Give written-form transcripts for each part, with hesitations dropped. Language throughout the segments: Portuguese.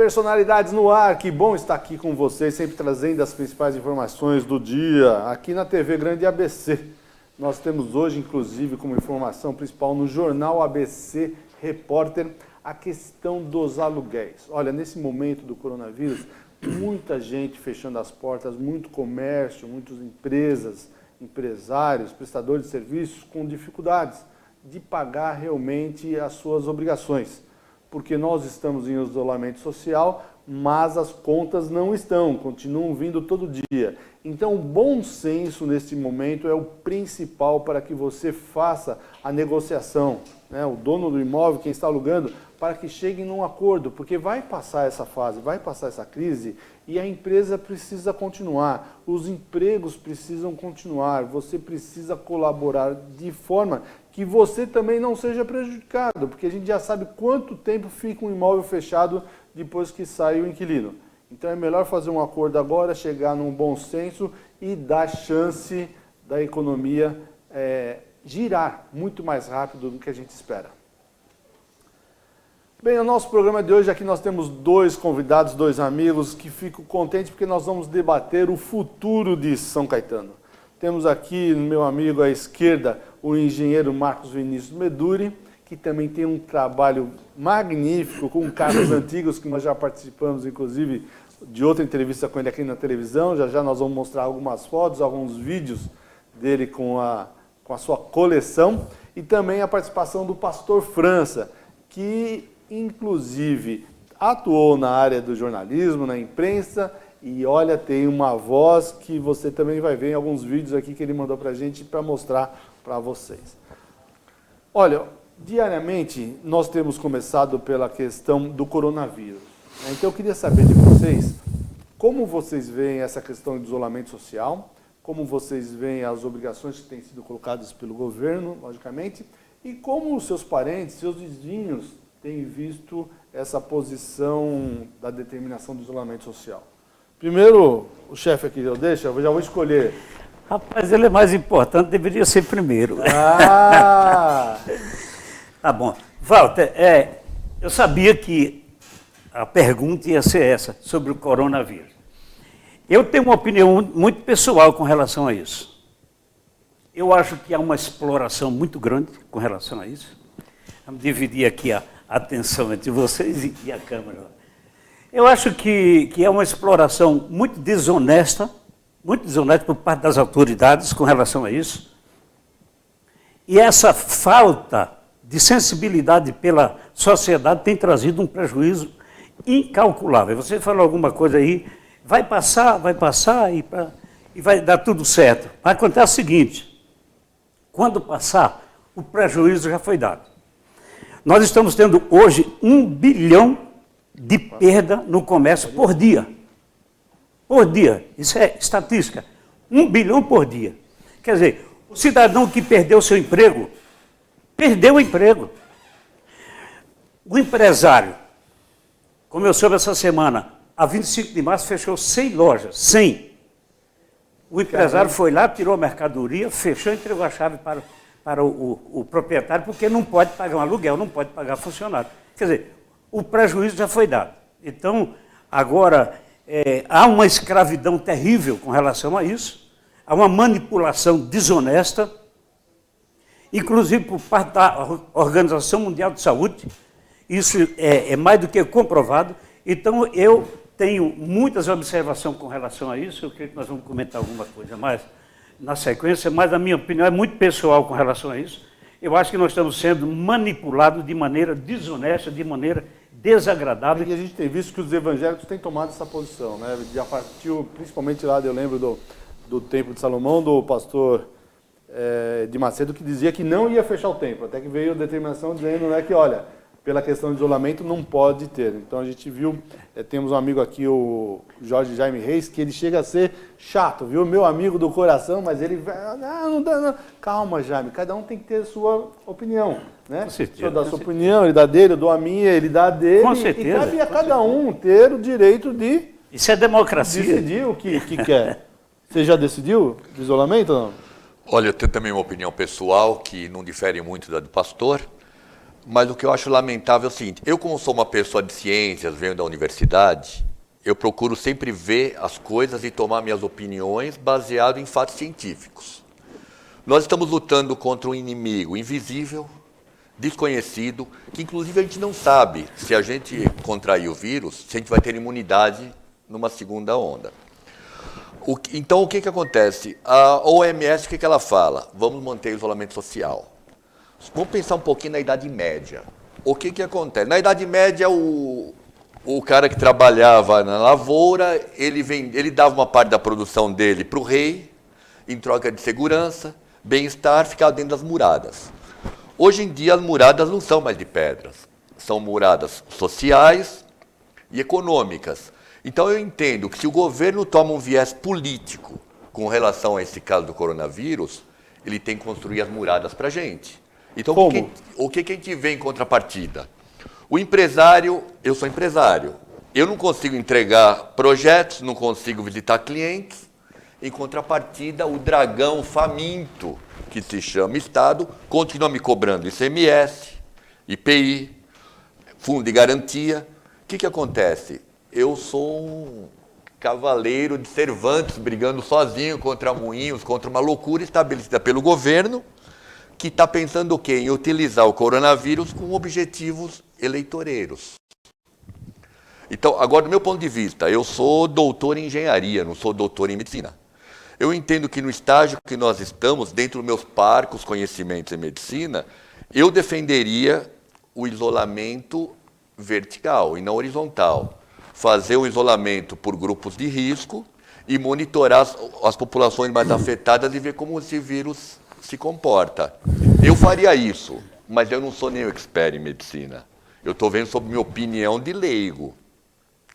Personalidades no ar, que bom estar aqui com vocês, sempre trazendo as principais informações do dia, aqui na TV Grande ABC. Nós temos hoje, inclusive, como informação principal no jornal ABC Repórter, a questão dos aluguéis. Olha, nesse momento do coronavírus, muita gente fechando as portas, muito comércio, muitas empresas, empresários, prestadores de serviços com dificuldades de pagar realmente as suas obrigações. Porque nós estamos em isolamento social, mas as contas não estão, continuam vindo todo dia. Então, o bom senso nesse momento é o principal para que você faça a negociação, né? O dono do imóvel, quem está alugando, para que cheguem num acordo, porque vai passar essa fase, vai passar essa crise e a empresa precisa continuar, os empregos precisam continuar, você precisa colaborar de forma que você também não seja prejudicado, porque a gente já sabe quanto tempo fica um imóvel fechado depois que sai o inquilino. Então é melhor fazer um acordo agora, chegar num bom senso e dar chance da economia girar muito mais rápido do que a gente espera. Bem, no nosso programa de hoje aqui nós temos dois convidados, dois amigos, que fico contente porque nós vamos debater o futuro de São Caetano. Temos aqui, meu amigo à esquerda, o engenheiro Marcos Vinícius Meduri, que também tem um trabalho magnífico com carros antigos, que nós já participamos, inclusive, de outra entrevista com ele aqui na televisão. Já já nós vamos mostrar algumas fotos, alguns vídeos dele com a sua coleção. E também a participação do pastor França, que, inclusive, atuou na área do jornalismo, na imprensa, e olha, tem uma voz que você também vai ver em alguns vídeos aqui que ele mandou para a gente para mostrar para vocês. Olha, diariamente nós temos começado pela questão do coronavírus. Então eu queria saber de vocês, como vocês veem essa questão de isolamento social, como vocês veem as obrigações que têm sido colocadas pelo governo, logicamente, e como os seus parentes, seus vizinhos têm visto essa posição da determinação do isolamento social. Primeiro, o chefe aqui, eu já vou escolher. Rapaz, ele é mais importante, deveria ser primeiro. Ah! Tá bom. Walter, eu sabia que a pergunta ia ser essa, sobre o coronavírus. Eu tenho uma opinião muito pessoal com relação a isso. Eu acho que há uma exploração muito grande com relação a isso. Vamos dividir aqui a atenção entre vocês e a câmera. Eu acho que é uma exploração muito desonesta por parte das autoridades com relação a isso. E essa falta de sensibilidade pela sociedade tem trazido um prejuízo incalculável. Você falou alguma coisa aí, vai passar e vai dar tudo certo. Mas acontece o seguinte, quando passar, o prejuízo já foi dado. Nós estamos tendo hoje 1 bilhão de perda no comércio por dia. Por dia. Isso é estatística. 1 bilhão por dia. Quer dizer, o cidadão que perdeu seu emprego, perdeu o emprego. O empresário, como eu soube essa semana, a 25 de março fechou 100 lojas. 100. O empresário foi lá, tirou a mercadoria, fechou e entregou a chave para o proprietário, porque não pode pagar um aluguel, não pode pagar funcionário. Quer dizer, o prejuízo já foi dado. Então, agora, há uma escravidão terrível com relação a isso, há uma manipulação desonesta, inclusive por parte da Organização Mundial de Saúde, isso é mais do que comprovado. Então, eu tenho muitas observações com relação a isso, eu creio que nós vamos comentar alguma coisa mais na sequência, mas a minha opinião é muito pessoal com relação a isso. Eu acho que nós estamos sendo manipulados de maneira desonesta, de maneira desagradável. E a gente tem visto que os evangélicos têm tomado essa posição, né? Já partiu, principalmente lá, eu lembro do Templo de Salomão, do pastor de Macedo, que dizia que não ia fechar o templo, até que veio a determinação dizendo, né, que, olha, pela questão de isolamento não pode ter. Então a gente viu, temos um amigo aqui, o Jorge Jaime Reis, que ele chega a ser chato, viu? Meu amigo do coração, mas ele, não dá, não. Calma, Jaime, cada um tem que ter a sua opinião, né? Com certeza. O senhor dá a sua opinião, ele dá dele, eu dou a minha, ele dá a dele. Com certeza. E cabe a cada um ter o direito de Isso é democracia. decidir o que quer. Você já decidiu do isolamento ou não? Olha, eu tenho também uma opinião pessoal que não difere muito da do pastor. Mas o que eu acho lamentável é o seguinte, eu como sou uma pessoa de ciências, venho da universidade, eu procuro sempre ver as coisas e tomar minhas opiniões baseado em fatos científicos. Nós estamos lutando contra um inimigo invisível, desconhecido, que inclusive a gente não sabe se a gente contrair o vírus, se a gente vai ter imunidade numa segunda onda. Então, o que acontece? A OMS, o que ela fala? Vamos manter o isolamento social. Vamos pensar um pouquinho na Idade Média. O que acontece? Na Idade Média, o cara que trabalhava na lavoura, ele dava uma parte da produção dele para o rei, em troca de segurança, bem-estar, ficava dentro das muradas. Hoje em dia, as muradas não são mais de pedras, são muradas sociais e econômicas. Então, eu entendo que se o governo toma um viés político com relação a esse caso do coronavírus, ele tem que construir as muradas para a gente. Então, o que a gente vê em contrapartida? O empresário, eu sou empresário, eu não consigo entregar projetos, não consigo visitar clientes. Em contrapartida, o dragão faminto, que se chama Estado, continua me cobrando ICMS, IPI, fundo de garantia. O que acontece? Eu sou um cavaleiro de Cervantes, brigando sozinho contra moinhos, contra uma loucura estabelecida pelo governo, que está pensando o quê? Em utilizar o coronavírus com objetivos eleitoreiros. Então, agora, do meu ponto de vista, eu sou doutor em engenharia, não sou doutor em medicina. Eu entendo que no estágio que nós estamos, dentro dos meus parcos conhecimentos em medicina, eu defenderia o isolamento vertical e não horizontal. Fazer o isolamento por grupos de risco e monitorar as populações mais afetadas e ver como esse vírus se comporta. Eu faria isso, mas eu não sou nem expert em medicina. Eu estou vendo sobre minha opinião de leigo.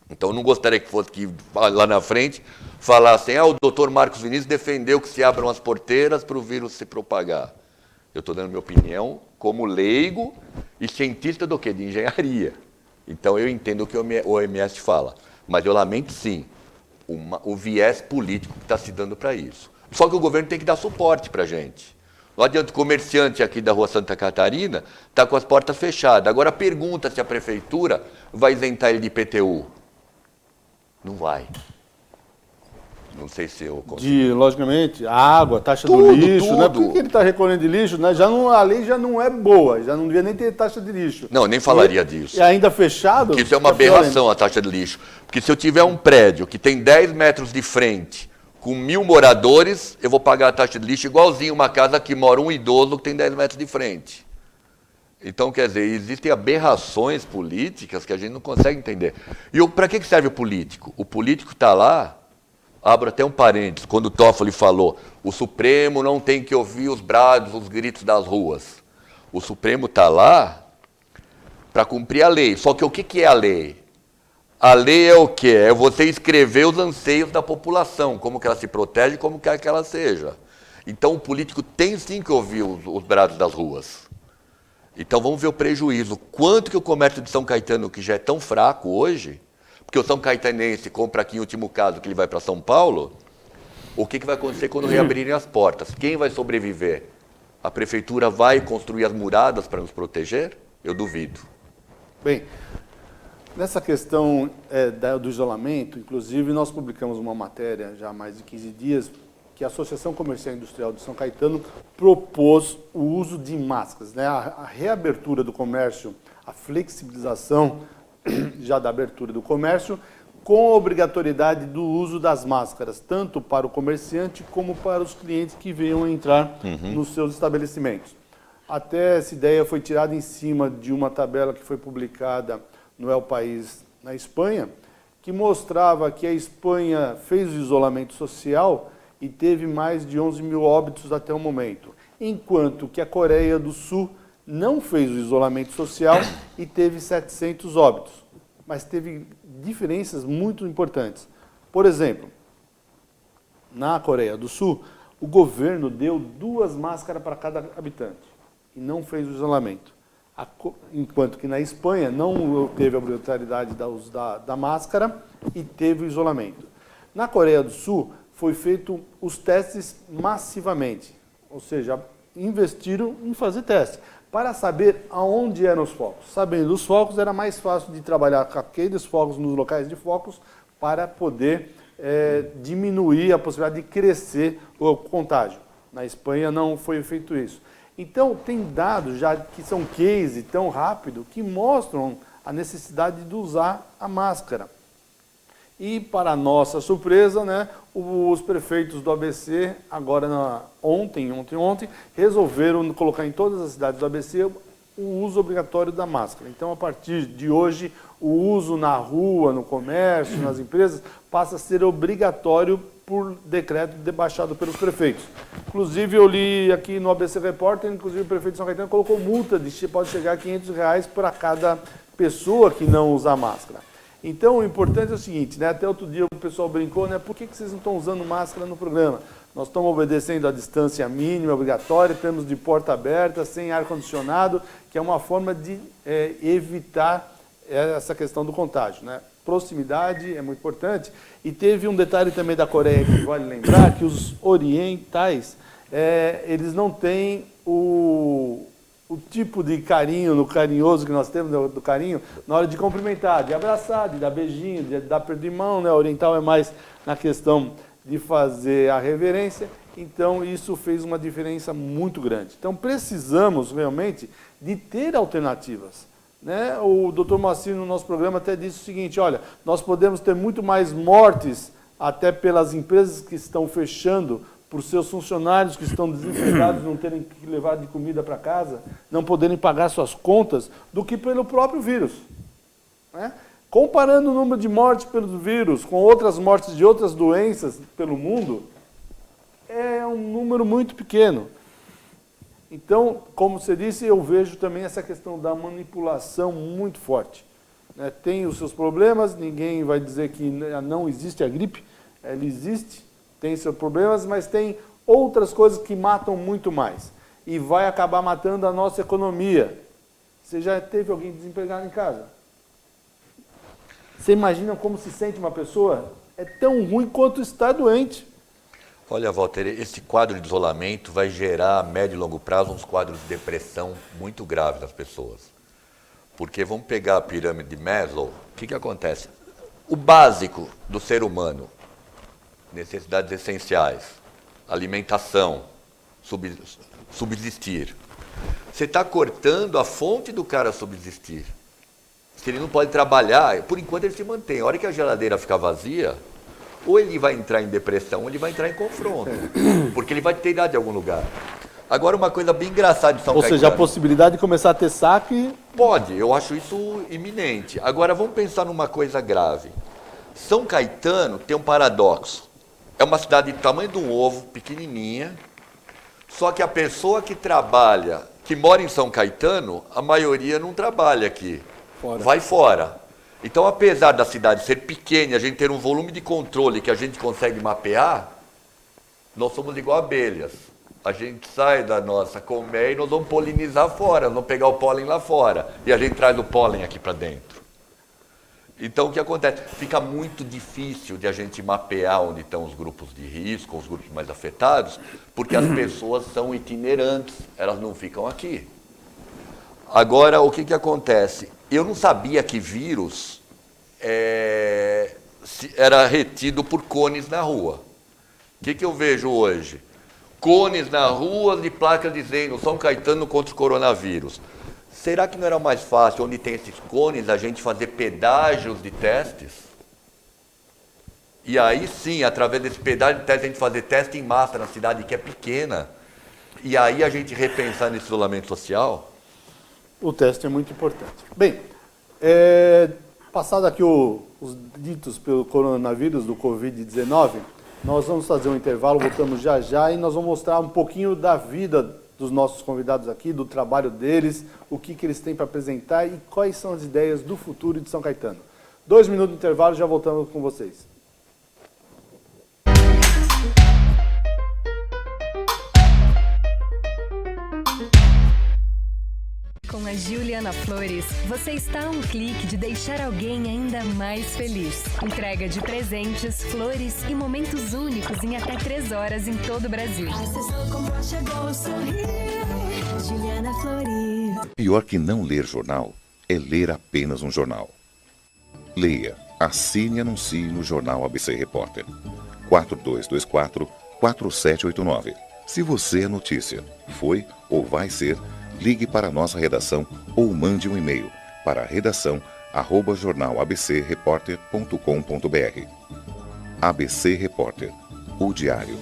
Então, eu não gostaria que fosse que lá na frente falassem, o doutor Marcos Vinícius defendeu que se abram as porteiras para o vírus se propagar. Eu estou dando minha opinião como leigo e cientista do quê? De engenharia. Então, eu entendo o que o OMS fala. Mas eu lamento, sim, o viés político que está se dando para isso. Só que o governo tem que dar suporte para a gente. Não adianta o comerciante aqui da Rua Santa Catarina está com as portas fechadas. Agora pergunta se a prefeitura vai isentar ele de IPTU. Não vai. Não sei se eu consigo. Logicamente, a água, a taxa do lixo, né? Por que ele está recolhendo de lixo? Né? A lei já não é boa, já não devia nem ter taxa de lixo. Não, nem falaria disso. E ainda fechado? Porque isso é uma aberração, a taxa de lixo. Porque se eu tiver um prédio que tem 10 metros de frente, com 1.000 moradores, eu vou pagar a taxa de lixo igualzinho uma casa que mora um idoso que tem 10 metros de frente. Então, quer dizer, existem aberrações políticas que a gente não consegue entender. E para que serve o político? O político está lá, abro até um parênteses, quando o Toffoli falou, o Supremo não tem que ouvir os brados, os gritos das ruas. O Supremo está lá para cumprir a lei. Só que o que é a lei? A lei é o quê? É você escrever os anseios da população, como que ela se protege, como quer que ela seja. Então, o político tem sim que ouvir os brados das ruas. Então, vamos ver o prejuízo. Quanto que o comércio de São Caetano, que já é tão fraco hoje, porque o São Caetanense compra aqui, em último caso, que ele vai para São Paulo, o que vai acontecer quando reabrirem as portas? Quem vai sobreviver? A prefeitura vai construir as muradas para nos proteger? Eu duvido. Bem, nessa questão do isolamento, inclusive, nós publicamos uma matéria já há mais de 15 dias, que a Associação Comercial e Industrial de São Caetano propôs o uso de máscaras, né? A reabertura do comércio, a flexibilização já da abertura do comércio, com a obrigatoriedade do uso das máscaras, tanto para o comerciante como para os clientes que venham entrar nos seus estabelecimentos. Até essa ideia foi tirada em cima de uma tabela que foi publicada no El País, na Espanha, que mostrava que a Espanha fez o isolamento social e teve mais de 11 mil óbitos até o momento, enquanto que a Coreia do Sul não fez o isolamento social e teve 700 óbitos, mas teve diferenças muito importantes. Por exemplo, na Coreia do Sul, o governo deu 2 máscaras para cada habitante e não fez o isolamento, enquanto que na Espanha não teve a obrigatoriedade da uso da máscara e teve o isolamento. Na Coreia do Sul, foi feito os testes massivamente, ou seja, investiram em fazer testes. para saber aonde eram os focos. Sabendo os focos, era mais fácil de trabalhar com aqueles focos nos locais de focos para poder diminuir a possibilidade de crescer o contágio. Na Espanha não foi feito isso. Então, tem dados já que são case tão rápido que mostram a necessidade de usar a máscara. E, para nossa surpresa, né, os prefeitos do ABC, agora ontem, resolveram colocar em todas as cidades do ABC o uso obrigatório da máscara. Então, a partir de hoje, o uso na rua, no comércio, nas empresas, passa a ser obrigatório por decreto baixado pelos prefeitos. Inclusive, eu li aqui no ABC Repórter, inclusive o prefeito de São Caetano colocou multa, pode chegar a R$500 para cada pessoa que não usar máscara. Então, o importante é o seguinte, né? Até outro dia o pessoal brincou, né? Por que vocês não estão usando máscara no programa? Nós estamos obedecendo a distância mínima obrigatória, temos de porta aberta, sem ar-condicionado, que é uma forma de evitar essa questão do contágio, né? Proximidade é muito importante. E teve um detalhe também da Coreia que vale lembrar, que os orientais, eles não têm o tipo de carinho, no carinhoso que nós temos, do carinho, na hora de cumprimentar, de abraçar, de dar beijinho, de dar perto de mão, né? O oriental é mais na questão de fazer a reverência, então isso fez uma diferença muito grande. Então precisamos realmente de ter alternativas, né? O Dr. Moacir no nosso programa até disse o seguinte, olha, nós podemos ter muito mais mortes até pelas empresas que estão fechando, por seus funcionários que estão desempregados, não terem que levar de comida para casa, não poderem pagar suas contas, do que pelo próprio vírus, né? Comparando o número de mortes pelo vírus com outras mortes de outras doenças pelo mundo, é um número muito pequeno. Então, como você disse, eu vejo também essa questão da manipulação muito forte, né? Tem os seus problemas, ninguém vai dizer que não existe a gripe, ela existe, tem seus problemas, mas tem outras coisas que matam muito mais. E vai acabar matando a nossa economia. Você já teve alguém desempregado em casa? Você imagina como se sente uma pessoa? É tão ruim quanto estar doente. Olha, Walter, esse quadro de isolamento vai gerar, a médio e longo prazo, uns quadros de depressão muito graves nas pessoas. Porque vamos pegar a pirâmide de Maslow, o que acontece? O básico do ser humano, necessidades essenciais, alimentação, subsistir. Você está cortando a fonte do cara subsistir. Se ele não pode trabalhar, por enquanto ele se mantém. A hora que a geladeira ficar vazia, ou ele vai entrar em depressão, ou ele vai entrar em confronto. Porque ele vai ter idade em algum lugar. Agora, uma coisa bem engraçada de São Caetano. Ou seja, a possibilidade de começar a ter saque... Pode, eu acho isso iminente. Agora, vamos pensar numa coisa grave. São Caetano tem um paradoxo. É uma cidade do tamanho de um ovo, pequenininha, só que a pessoa que trabalha, que mora em São Caetano, a maioria não trabalha aqui, vai fora. Então, apesar da cidade ser pequena, a gente ter um volume de controle que a gente consegue mapear, nós somos igual abelhas. A gente sai da nossa colmeia e nós vamos polinizar fora, nós vamos pegar o pólen lá fora, e a gente traz o pólen aqui para dentro. Então, o que acontece? Fica muito difícil de a gente mapear onde estão os grupos de risco, os grupos mais afetados, porque as pessoas são itinerantes, elas não ficam aqui. Agora, o que acontece? Eu não sabia que vírus era retido por cones na rua. O que eu vejo hoje? Cones na rua de placas dizendo São Caetano contra o coronavírus. Será que não era mais fácil, onde tem esses cones, a gente fazer pedágios de testes? E aí sim, através desse pedágio de testes, a gente fazer teste em massa na cidade que é pequena. E aí a gente repensar nesse isolamento social? O teste é muito importante. Bem, passado aqui os ditos pelo coronavírus, do Covid-19, nós vamos fazer um intervalo, voltamos já já e nós vamos mostrar um pouquinho da vida dos nossos convidados aqui, do trabalho deles, o que eles têm para apresentar e quais são as ideias do futuro de São Caetano. 2 minutos de intervalo, já voltamos com vocês. Com a Juliana Flores, você está a um clique de deixar alguém ainda mais feliz. Entrega de presentes, flores e momentos únicos em até 3 horas em todo o Brasil. Acessou, comprou, chegou, sorriu. Juliana Flores. Pior que não ler jornal é ler apenas um jornal. Leia, assine e anuncie no Jornal ABC Repórter. 4224-4789. Se você é notícia, foi ou vai ser, ligue para a nossa redação ou mande um e-mail para redação@jornalabcreporter.com.br. ABC Repórter, o diário.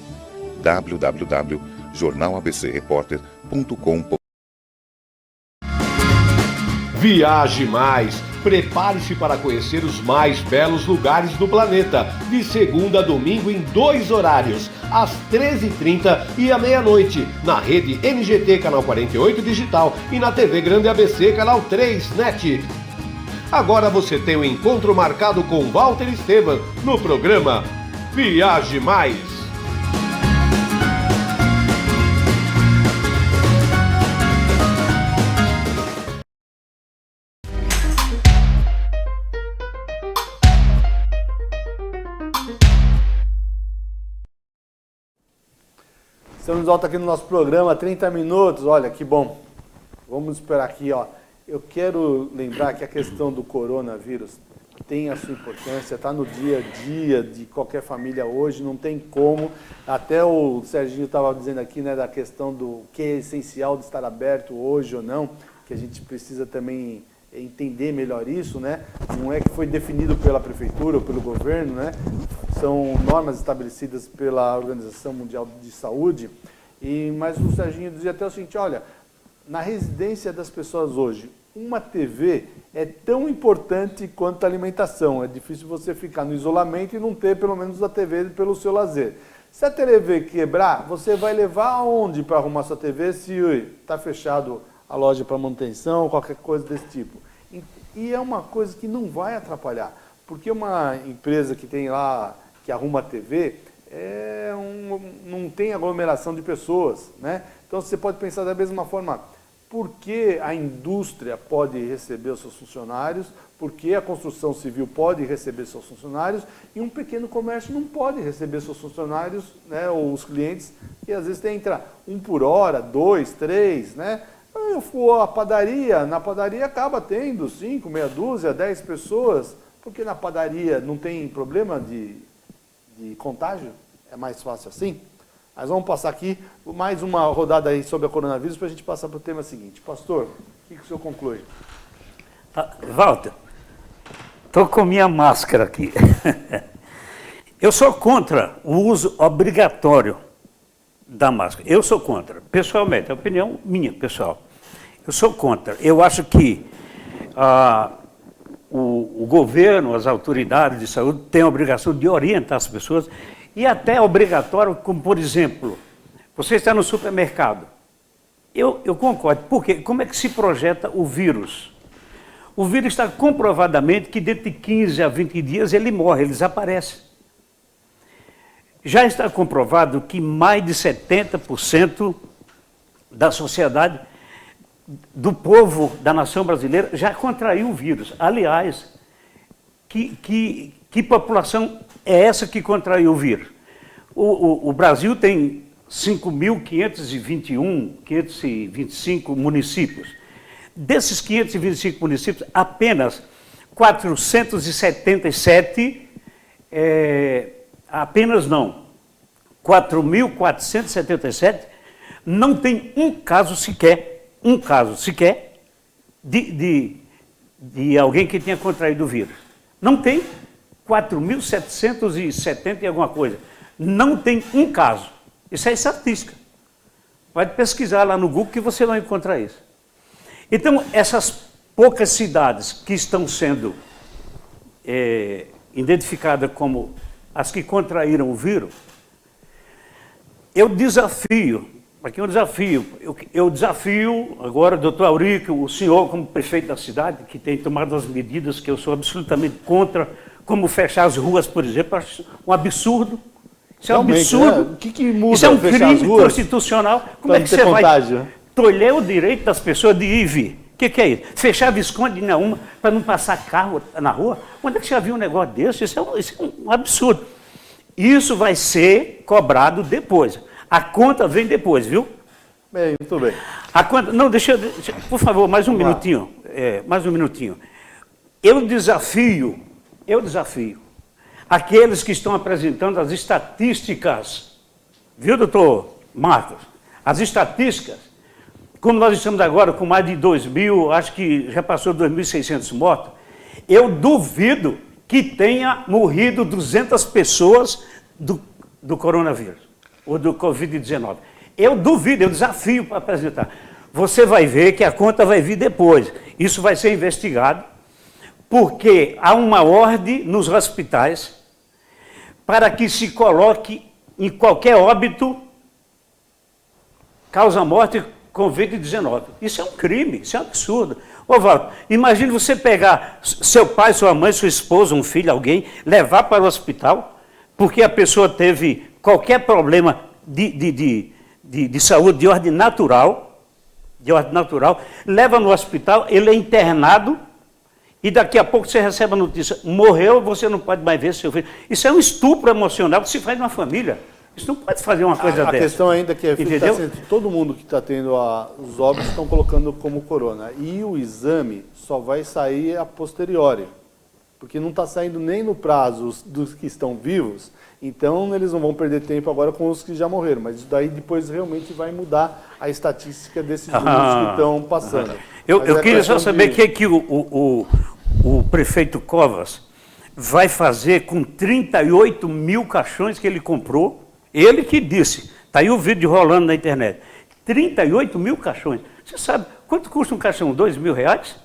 www.jornalabcreporter.com.br. Viaje mais! Prepare-se para conhecer os mais belos lugares do planeta, de segunda a domingo em 2 horários, às 13h30 e à meia-noite, na rede NGT Canal 48 Digital e na TV Grande ABC Canal 3 NET. Agora você tem um encontro marcado com Walter Esteban no programa Viaje Mais. Estamos de volta aqui no nosso programa, 30 minutos, olha que bom. Vamos esperar aqui, ó. Eu quero lembrar que a questão do coronavírus tem a sua importância, está no dia a dia de qualquer família hoje, não tem como. Até o Serginho estava dizendo aqui, né, da questão do que é essencial de estar aberto hoje ou não, que a gente precisa também entender melhor isso, né? Não é que foi definido pela prefeitura ou pelo governo, né? São normas estabelecidas pela Organização Mundial de Saúde, mas o Serginho dizia até o seguinte, olha, na residência das pessoas hoje, uma TV é tão importante quanto a alimentação. É difícil você ficar no isolamento e não ter pelo menos a TV pelo seu lazer. Se a TV quebrar, você vai levar aonde para arrumar sua TV se está fechado a loja para manutenção, qualquer coisa desse tipo. E é uma coisa que não vai atrapalhar, porque uma empresa que tem lá, que arruma a TV, não tem aglomeração de pessoas, né? Então você pode pensar da mesma forma, por que a indústria pode receber os seus funcionários, por que a construção civil pode receber seus funcionários e um pequeno comércio não pode receber seus funcionários, né, ou os clientes, e às vezes tem que entrar 1 por hora, 2, 3, né? Eu for à padaria, na padaria acaba tendo 5, meia dúzia, 10 pessoas, porque na padaria não tem problema de contágio, é mais fácil assim. Mas vamos passar aqui mais uma rodada aí sobre a coronavírus para a gente passar para o tema seguinte. Pastor, o que o senhor conclui? Walter, estou com minha máscara aqui. Eu sou contra o uso obrigatório da máscara. Eu sou contra, pessoalmente, é a opinião minha, pessoal. Eu sou contra. Eu acho que o governo, as autoridades de saúde têm a obrigação de orientar as pessoas e até é obrigatório, como por exemplo, você está no supermercado. Eu concordo, porque como é que se projeta o vírus? O vírus está comprovadamente que dentro de 15 a 20 dias ele morre, ele desaparece. Já está comprovado que mais de 70% da sociedade, do povo da nação brasileira, já contraiu o vírus. Aliás, que população é essa que contraiu o vírus? O Brasil tem 5.525 municípios. Desses 525 municípios, apenas 477, 4.477 não tem um caso sequer de alguém que tenha contraído o vírus. Não tem. 4.770 e alguma coisa. Não tem um caso. Isso é estatística. Pode pesquisar lá no Google que você vai encontrar isso. Então, essas poucas cidades que estão sendo identificadas como as que contraíram o vírus, eu desafio agora o doutor Aurico, o senhor como prefeito da cidade, que tem tomado as medidas que eu sou absolutamente contra, como fechar as ruas, por exemplo, acho um absurdo. Isso é um absurdo. O que muda? Isso é um crime constitucional. Como é que você vai tolher o direito das pessoas de ir e vir? O que é isso? Fechar Visconde de Inhaúma para não passar carro na rua? Onde é que já viu um negócio desse? Isso é um absurdo. Isso vai ser cobrado depois. A conta vem depois, viu? Bem, muito bem. A conta, não, por favor, mais um minutinho. Mais um minutinho. Eu desafio aqueles que estão apresentando as estatísticas, viu, doutor Marcos? As estatísticas, como nós estamos agora com mais de 2.000, acho que já passou 2.600 mortos, eu duvido que tenha morrido 200 pessoas do coronavírus, ou do Covid-19. Eu duvido, eu desafio para apresentar. Você vai ver que a conta vai vir depois. Isso vai ser investigado, porque há uma ordem nos hospitais para que se coloque em qualquer óbito causa-morte Covid-19. Isso é um crime, isso é um absurdo. Ô, Valdo, imagine você pegar seu pai, sua mãe, sua esposa, um filho, alguém, levar para o hospital, porque a pessoa teve qualquer problema de saúde de ordem natural, leva no hospital, ele é internado, e daqui a pouco você recebe a notícia, morreu, você não pode mais ver seu filho. Isso é um estupro emocional que se faz numa família. Isso não pode fazer uma coisa dessa. A questão ainda que entendeu? Todo mundo que está tendo os óbitos estão colocando como corona. E o exame só vai sair a posteriori. Porque não está saindo nem no prazo dos que estão vivos. Então eles não vão perder tempo agora com os que já morreram. Mas isso daí depois realmente vai mudar a estatística desses números que estão passando. Eu queria só saber o que o prefeito Covas vai fazer com 38 mil caixões que ele comprou. Ele que disse, está aí o vídeo rolando na internet, 38 mil caixões. Você sabe quanto custa um caixão? R$2.000?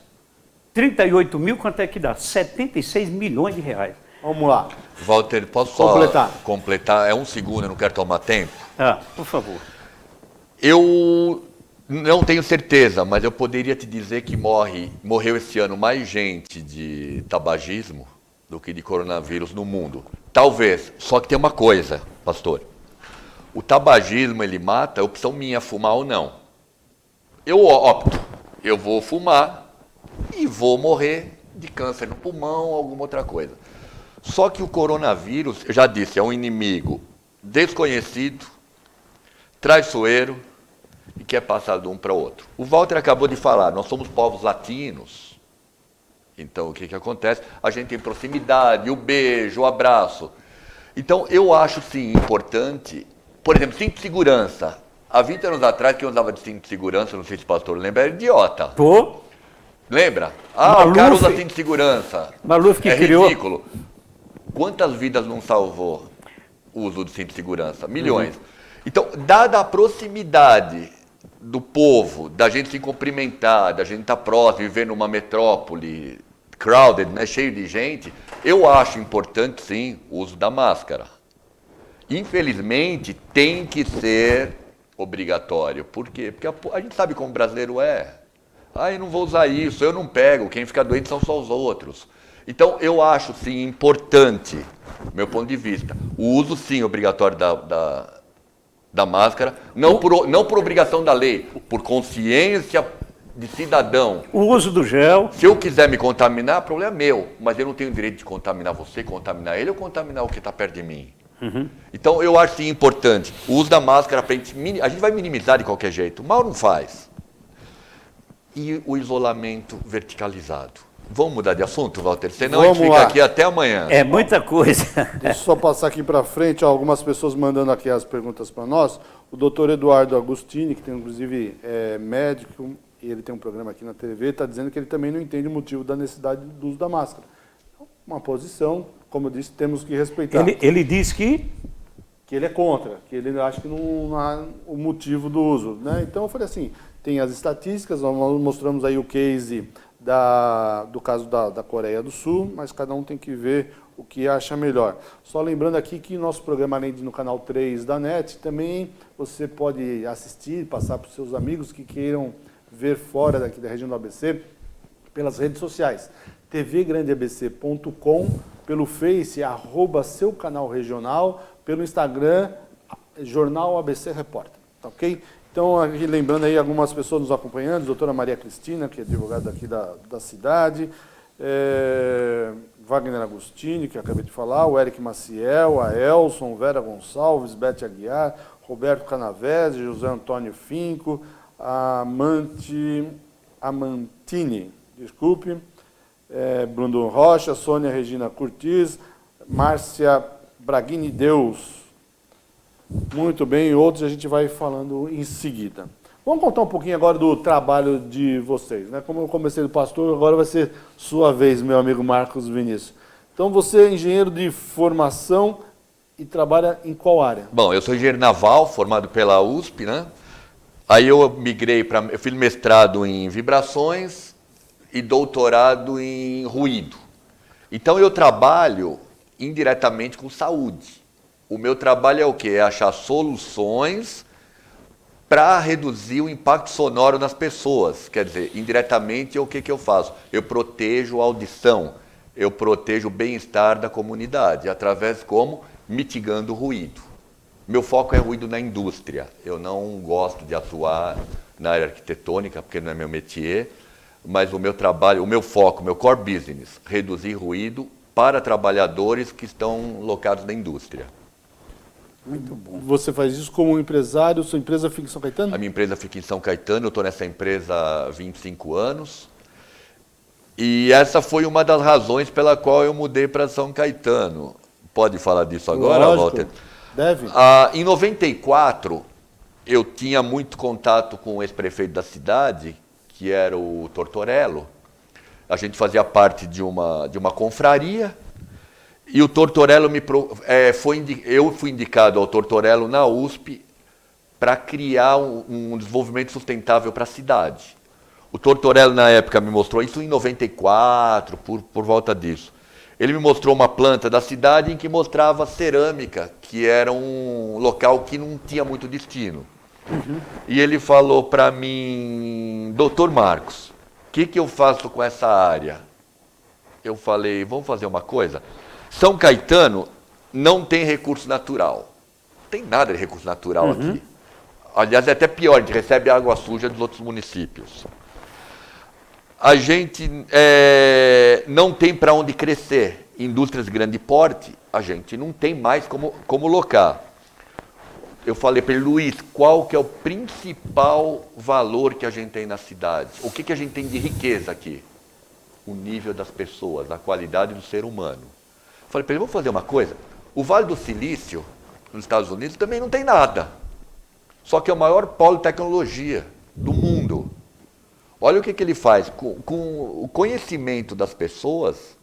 38 mil, quanto é que dá? 76 milhões de reais. Vamos lá. Walter, posso só completar? É um segundo, eu não quero tomar tempo. Por favor. Eu não tenho certeza, mas eu poderia te dizer que morreu esse ano mais gente de tabagismo do que de coronavírus no mundo. Talvez, só que tem uma coisa, pastor. O tabagismo, ele mata, é opção minha, fumar ou não. Eu opto, eu vou fumar e vou morrer de câncer no pulmão ou alguma outra coisa. Só que o coronavírus, eu já disse, é um inimigo desconhecido, traiçoeiro e que é passado de um para o outro. O Walter acabou de falar, nós somos povos latinos. Então, o que acontece? A gente tem proximidade, o beijo, o abraço. Então, eu acho, sim, importante, por exemplo, cinto de segurança. Há 20 anos atrás, quem usava de cinto de segurança, não sei se o pastor lembra, era idiota. Pô. Lembra? Maluf, o cara usa cinto de segurança. Maluf que criou. Ridículo. Quantas vidas não salvou o uso de cinto de segurança? Milhões. Então, dada a proximidade do povo, da gente se cumprimentar, da gente estar próximo, viver numa metrópole crowded, né, cheio de gente, eu acho importante, sim, o uso da máscara. Infelizmente, tem que ser obrigatório. Por quê? Porque a gente sabe como o brasileiro é. Eu não vou usar isso, eu não pego, quem fica doente são só os outros. Então, eu acho, sim, importante, do meu ponto de vista, o uso, sim, obrigatório da máscara, não por obrigação da lei, por consciência de cidadão. O uso do gel. Se eu quiser me contaminar, o problema é meu, mas eu não tenho o direito de contaminar você, contaminar ele ou contaminar o que está perto de mim. Então, eu acho, sim, importante o uso da máscara, a gente vai minimizar de qualquer jeito, mal não faz. E o isolamento verticalizado. Vamos mudar de assunto, Walter? Senão a gente fica aqui até amanhã. É muita coisa. Deixa eu só passar aqui para frente, algumas pessoas mandando aqui as perguntas para nós. O doutor Eduardo Agostini, que tem inclusive médico, e ele tem um programa aqui na TV, está dizendo que ele também não entende o motivo da necessidade do uso da máscara. Uma posição, como eu disse, temos que respeitar. Ele diz que ele é contra, que ele acha que não há o motivo do uso, né? Então eu falei assim, tem as estatísticas, nós mostramos aí o case do caso da Coreia do Sul, mas cada um tem que ver o que acha melhor. Só lembrando aqui que nosso programa, além de no canal 3 da NET, também você pode assistir, passar para os seus amigos que queiram ver fora daqui da região do ABC, pelas redes sociais, tvgrandeabc.com, pelo Face, @seu canal regional, pelo Instagram, Jornal ABC Repórter, tá ok? Então, aqui, lembrando aí algumas pessoas nos acompanhando, doutora Maria Cristina, que é advogada aqui da cidade, Wagner Agostini, que eu acabei de falar, o Eric Maciel, a Elson, Vera Gonçalves, Bete Aguiar, Roberto Canavese, José Antônio Finco, a Amantini, desculpe, Bruno Rocha, Sônia Regina Curtis, Márcia Braghini Deus. Muito bem, outros a gente vai falando em seguida. Vamos contar um pouquinho agora do trabalho de vocês, né? Como eu comecei do pastor, agora vai ser sua vez, meu amigo Marcos Vinícius. Então, você é engenheiro de formação e trabalha em qual área? Bom, eu sou engenheiro naval, formado pela USP, né? Aí eu migrei eu fiz mestrado em vibrações e doutorado em ruído. Então, eu trabalho indiretamente com saúde. O meu trabalho é o quê? É achar soluções para reduzir o impacto sonoro nas pessoas. Quer dizer, indiretamente, o que eu faço? Eu protejo a audição, eu protejo o bem-estar da comunidade, através como? Mitigando o ruído. Meu foco é ruído na indústria. Eu não gosto de atuar na área arquitetônica, porque não é meu métier, mas o meu trabalho, o meu foco, o meu core business, reduzir ruído para trabalhadores que estão locados na indústria. Muito bom. Você faz isso como empresário, sua empresa fica em São Caetano? A minha empresa fica em São Caetano, eu estou nessa empresa há 25 anos. E essa foi uma das razões pela qual eu mudei para São Caetano. Pode falar disso agora, Lógico, Walter? deve. Em 94, eu tinha muito contato com o ex-prefeito da cidade, que era o Tortorello. A gente fazia parte de uma confraria. E o Tortorello eu fui indicado ao Tortorello na USP para criar um desenvolvimento sustentável para a cidade. O Tortorello, na época, me mostrou isso em 94, por volta disso. Ele me mostrou uma planta da cidade em que mostrava cerâmica, que era um local que não tinha muito destino. Uhum. E ele falou para mim, doutor Marcos, o que eu faço com essa área? Eu falei, vamos fazer uma coisa? São Caetano não tem recurso natural. Não tem nada de recurso natural aqui. Aliás, é até pior, a gente recebe água suja dos outros municípios. A gente não tem para onde crescer. Indústrias de grande porte, a gente não tem mais como locar. Eu falei para ele, Luiz, qual que é o principal valor que a gente tem na cidade? O que a gente tem de riqueza aqui? O nível das pessoas, a qualidade do ser humano. Falei para ele, vamos fazer uma coisa. O Vale do Silício, nos Estados Unidos, também não tem nada. Só que é o maior polo de tecnologia do mundo. Olha o que ele faz. Com o conhecimento das pessoas,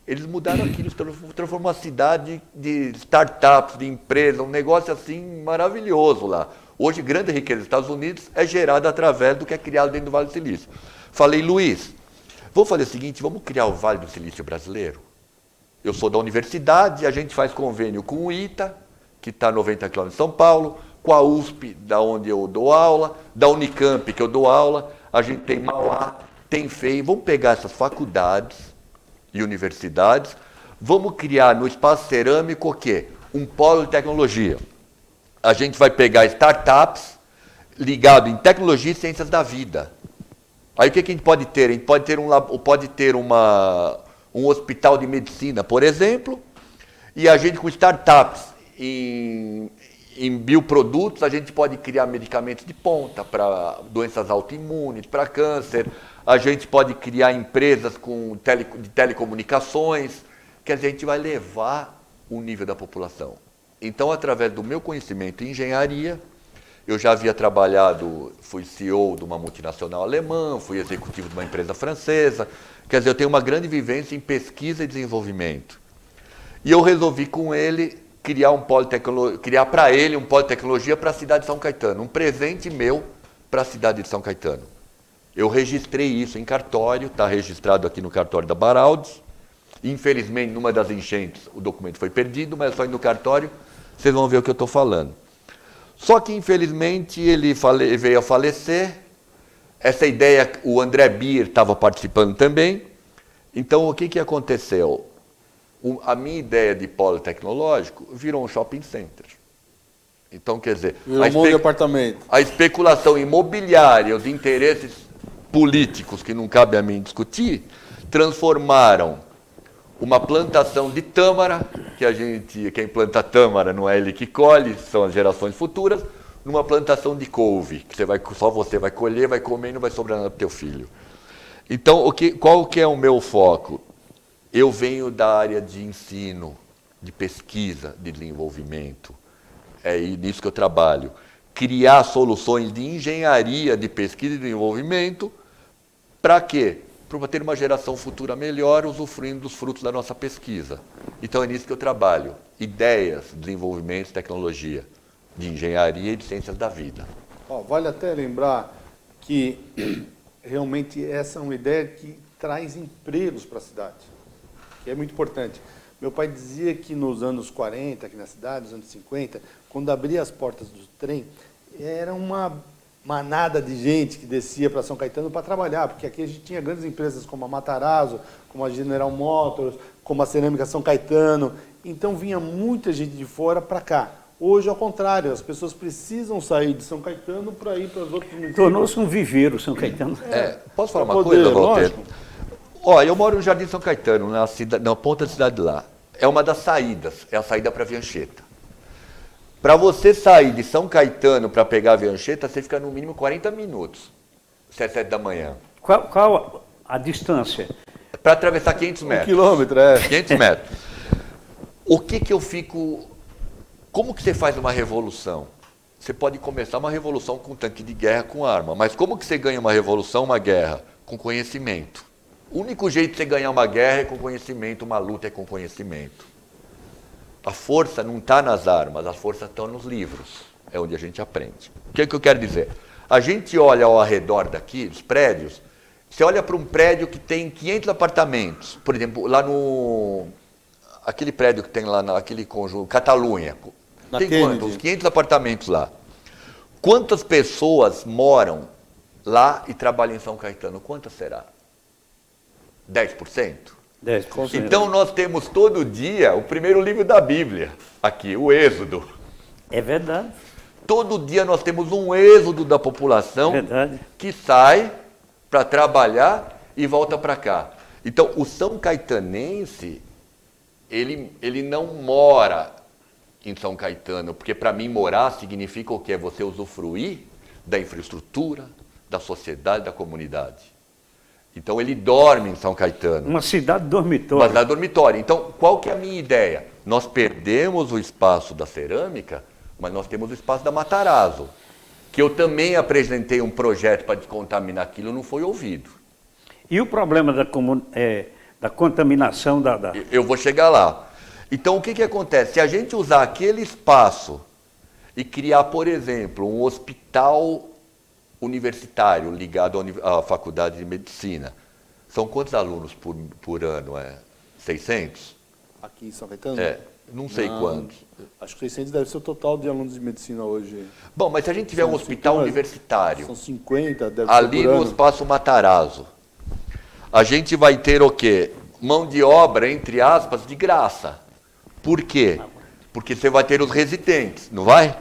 eles mudaram aquilo, transformou a cidade de startups, de empresas, um negócio assim maravilhoso lá. Hoje, grande riqueza dos Estados Unidos é gerada através do que é criado dentro do Vale do Silício. Falei, Luiz, vamos fazer o seguinte, vamos criar o Vale do Silício brasileiro? Eu sou da universidade, a gente faz convênio com o ITA, que está a 90 km de São Paulo, com a USP, da onde eu dou aula, da Unicamp, que eu dou aula, a gente tem Mauá, tem FEI, vamos pegar essas faculdades e universidades, vamos criar no espaço cerâmico o quê? Um polo de tecnologia. A gente vai pegar startups ligadas em tecnologia e ciências da vida. Aí o que a gente pode ter? A gente pode ter um hospital de medicina, por exemplo, e a gente com startups em bioprodutos, a gente pode criar medicamentos de ponta para doenças autoimunes, para câncer, a gente pode criar empresas de telecomunicações, quer dizer, a gente vai levar o nível da população. Então, através do meu conhecimento em engenharia, eu já havia trabalhado, fui CEO de uma multinacional alemã, fui executivo de uma empresa francesa, quer dizer, eu tenho uma grande vivência em pesquisa e desenvolvimento. E eu resolvi com ele criar para ele um polo de tecnologia para a cidade de São Caetano, um presente meu para a cidade de São Caetano. Eu registrei isso em cartório, está registrado aqui no cartório da Baraldes. Infelizmente, numa das enchentes, o documento foi perdido, mas só indo no cartório, vocês vão ver o que eu estou falando. Só que, infelizmente, ele veio a falecer. Essa ideia, o André Bier estava participando também. Então, o que aconteceu? A minha ideia de polo tecnológico virou um shopping center. Então, quer dizer, Virou um monte de apartamento. a especulação imobiliária, os interesses políticos, que não cabe a mim discutir, transformaram uma plantação de tâmara, quem planta tâmara não é ele que colhe, são as gerações futuras, numa plantação de couve, que só você vai colher, vai comer e não vai sobrar nada para o teu filho. Então, qual que é o meu foco? Eu venho da área de ensino, de pesquisa, de desenvolvimento. É nisso que eu trabalho. Criar soluções de engenharia, de pesquisa e desenvolvimento, para quê? Para ter uma geração futura melhor, usufruindo dos frutos da nossa pesquisa. Então é nisso que eu trabalho. Ideias, desenvolvimento, tecnologia, de engenharia e de ciências da vida. Vale até lembrar que realmente essa é uma ideia que traz empregos para a cidade, que é muito importante. Meu pai dizia que nos anos 40, aqui na cidade, nos anos 50, quando abria as portas do trem, era uma manada de gente que descia para São Caetano para trabalhar, porque aqui a gente tinha grandes empresas como a Matarazzo, como a General Motors, como a Cerâmica São Caetano, então vinha muita gente de fora para cá. Hoje, ao contrário, as pessoas precisam sair de São Caetano para ir para os outros municípios. Tornou-se um viveiro, São Caetano. Posso falar uma coisa, Walter? Eu moro no Jardim São Caetano, na ponta da cidade lá. É uma das saídas, é a saída para Viancheta. Para você sair de São Caetano para pegar a Viancheta, você fica no mínimo 40 minutos, se é 7 da manhã. Qual a distância? Para atravessar 500 metros. 1 quilômetro, 500 metros. O que eu fico... Como que você faz uma revolução? Você pode começar uma revolução com tanque de guerra, com arma, mas como que você ganha uma revolução, uma guerra? Com conhecimento. O único jeito de você ganhar uma guerra é com conhecimento, uma luta é com conhecimento. A força não está nas armas, as forças estão nos livros. É onde a gente aprende. O que é que eu quero dizer? A gente olha ao redor daqui, os prédios, você olha para um prédio que tem 500 apartamentos, por exemplo, lá no... Aquele prédio que tem lá, naquele conjunto, Catalunha, tem quantos? 500 apartamentos lá. Quantas pessoas moram lá e trabalham em São Caetano? Quantas será? 10%? 10%. Então nós temos todo dia o primeiro livro da Bíblia, aqui, o Êxodo. É verdade. Todo dia nós temos um êxodo da população que sai para trabalhar e volta para cá. Então o São Caetanense, ele não mora em São Caetano, porque para mim morar significa o quê? Você usufruir da infraestrutura, da sociedade, da comunidade. Então ele dorme em São Caetano. Uma cidade dormitório. Uma cidade dormitório. Então, qual que é a minha ideia? Nós perdemos o espaço da cerâmica, mas nós temos o espaço da Matarazzo, que eu também apresentei um projeto para descontaminar aquilo, não foi ouvido. E o problema da contaminação Eu vou chegar lá. Então, o que acontece? Se a gente usar aquele espaço e criar, por exemplo, um hospital universitário ligado à faculdade de medicina, são quantos alunos por ano? 600? Aqui em São Caetano? Não sei quantos. Acho que 600 deve ser o total de alunos de medicina hoje. Bom, mas se a gente tiver um hospital universitário... São 50, deve ali ser por no ano. Espaço Matarazzo, a gente vai ter o quê? Mão de obra, entre aspas, de graça. Por quê? Porque você vai ter os residentes, não vai?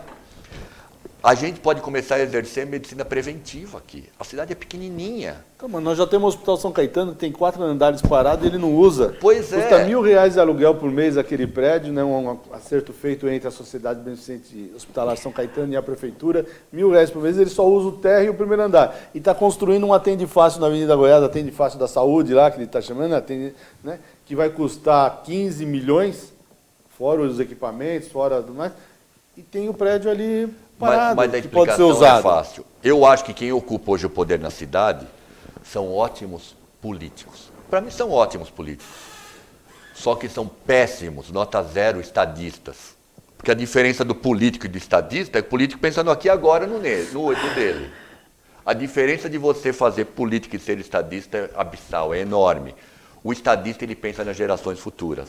A gente pode começar a exercer medicina preventiva aqui. A cidade é pequenininha. Calma, nós já temos o Hospital São Caetano, que tem 4 andares parados e ele não usa. Pois é. Custa R$1.000 de aluguel por mês aquele prédio, né? Um acerto feito entre a Sociedade Beneficente Hospitalar São Caetano e a Prefeitura. R$1.000 por mês, ele só usa o térreo e o primeiro andar. E está construindo um Atende Fácil na Avenida Goiás, Atende Fácil da Saúde lá, que ele está chamando, né? Que vai custar 15 milhões, fora os equipamentos, fora do mais. E tem o prédio ali parado, mas a que pode ser explicação usado. é fácil. Eu acho que quem ocupa hoje o poder na cidade são ótimos políticos. Para mim são ótimos políticos. Só que são péssimos, nota 0, estadistas. Porque a diferença do político e do estadista é que o político pensando aqui agora no dele. A diferença de você fazer política e ser estadista é abissal, é enorme. O estadista ele pensa nas gerações futuras.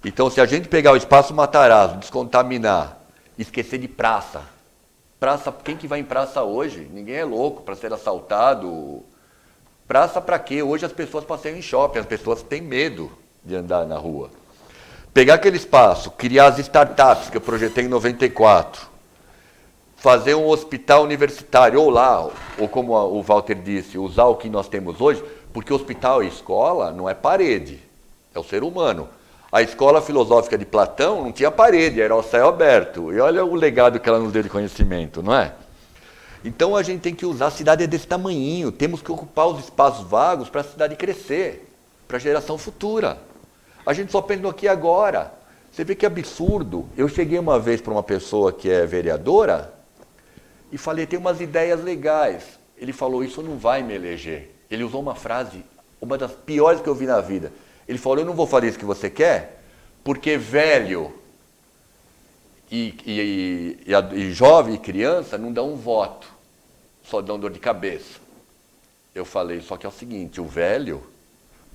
Então, se a gente pegar o Espaço Matarazzo, descontaminar, esquecer de praça. Praça, quem que vai em praça hoje? Ninguém é louco para ser assaltado. Praça para quê? Hoje as pessoas passeiam em shopping, as pessoas têm medo de andar na rua. Pegar aquele espaço, criar as startups que eu projetei em 94, fazer um hospital universitário, ou lá, ou como o Walter disse, usar o que nós temos hoje, porque hospital e escola não é parede, é o ser humano. A escola filosófica de Platão não tinha parede, era o céu aberto. E olha o legado que ela nos deu de conhecimento, não é? Então a gente tem que usar, a cidade é desse tamanhinho, temos que ocupar os espaços vagos para a cidade crescer, para a geração futura. A gente só pensa no aqui e agora. Você vê que absurdo. Eu cheguei uma vez para uma pessoa que é vereadora e falei, tem umas ideias legais. Ele falou, isso não vai me eleger. Ele usou uma frase, uma das piores que eu vi na vida. Ele falou, eu não vou fazer isso que você quer, porque velho e jovem e criança não dão um voto, só dão dor de cabeça. Eu falei, só que é o seguinte, o velho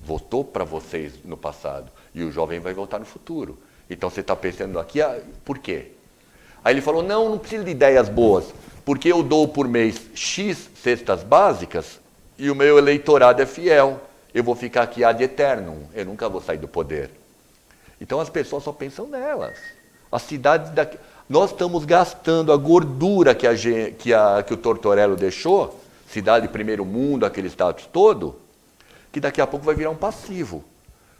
votou para vocês no passado e o jovem vai votar no futuro. Então você está pensando aqui, por quê? Aí ele falou, não precisa de ideias boas, porque eu dou por mês X cestas básicas e o meu eleitorado é fiel. Eu vou ficar aqui ad eternum, eu nunca vou sair do poder. Então as pessoas só pensam nelas. As cidades daqui... Nós estamos gastando a gordura que o Tortorello deixou, cidade de primeiro mundo, aquele status todo, que daqui a pouco vai virar um passivo,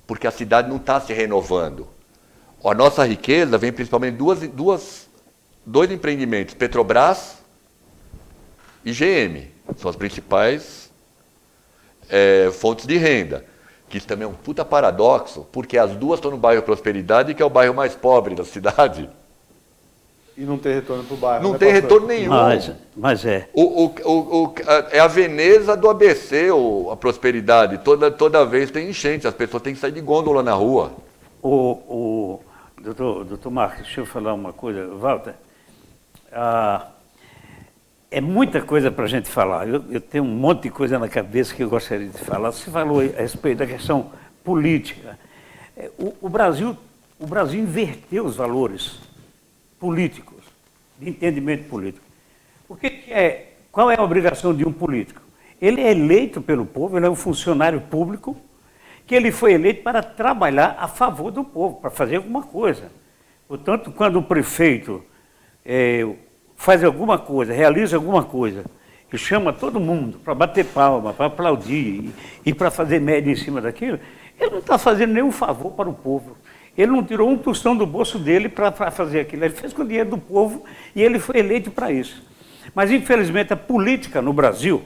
porque a cidade não está se renovando. A nossa riqueza vem principalmente de dois empreendimentos, Petrobras e GM, são as principais fontes de renda, que isso também é um puta paradoxo, porque as duas estão no bairro Prosperidade, que é o bairro mais pobre da cidade. E não tem retorno para o bairro. Não tem retorno nenhum. Mas é. É a Veneza do ABC, a Prosperidade. Toda vez tem enchente, as pessoas têm que sair de gôndola na rua. Doutor Marcos, deixa eu falar uma coisa. Walter, é muita coisa para a gente falar. Eu tenho um monte de coisa na cabeça que eu gostaria de falar. Você falou a respeito da questão política. O Brasil inverteu os valores políticos, de entendimento político. Qual é a obrigação de um político? Ele é eleito pelo povo, ele é um funcionário público, que ele foi eleito para trabalhar a favor do povo, para fazer alguma coisa. Portanto, quando o prefeito faz alguma coisa, realiza alguma coisa, e chama todo mundo para bater palma, para aplaudir e para fazer média em cima daquilo, ele não está fazendo nenhum favor para o povo. Ele não tirou um tostão do bolso dele para fazer aquilo. Ele fez com o dinheiro do povo e ele foi eleito para isso. Mas, infelizmente, a política no Brasil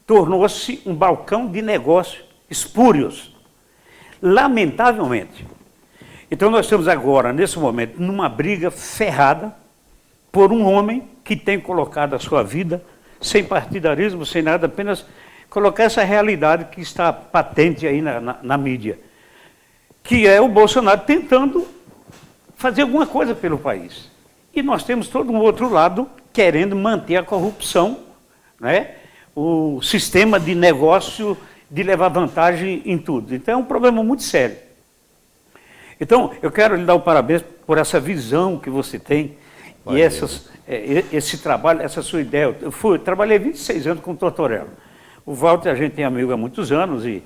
tornou-se um balcão de negócios espúrios. Lamentavelmente. Então, nós estamos agora, nesse momento, numa briga ferrada por um homem que tem colocado a sua vida, sem partidarismo, sem nada, apenas colocar essa realidade que está patente aí na mídia, que é o Bolsonaro tentando fazer alguma coisa pelo país. E nós temos todo um outro lado querendo manter a corrupção, né? O sistema de negócio de levar vantagem em tudo. Então é um problema muito sério. Então, eu quero lhe dar o parabéns por essa visão que você tem e esse trabalho, essa sua ideia. Eu trabalhei 26 anos com o Tortorello. O Walter, a gente tem amigo há muitos anos e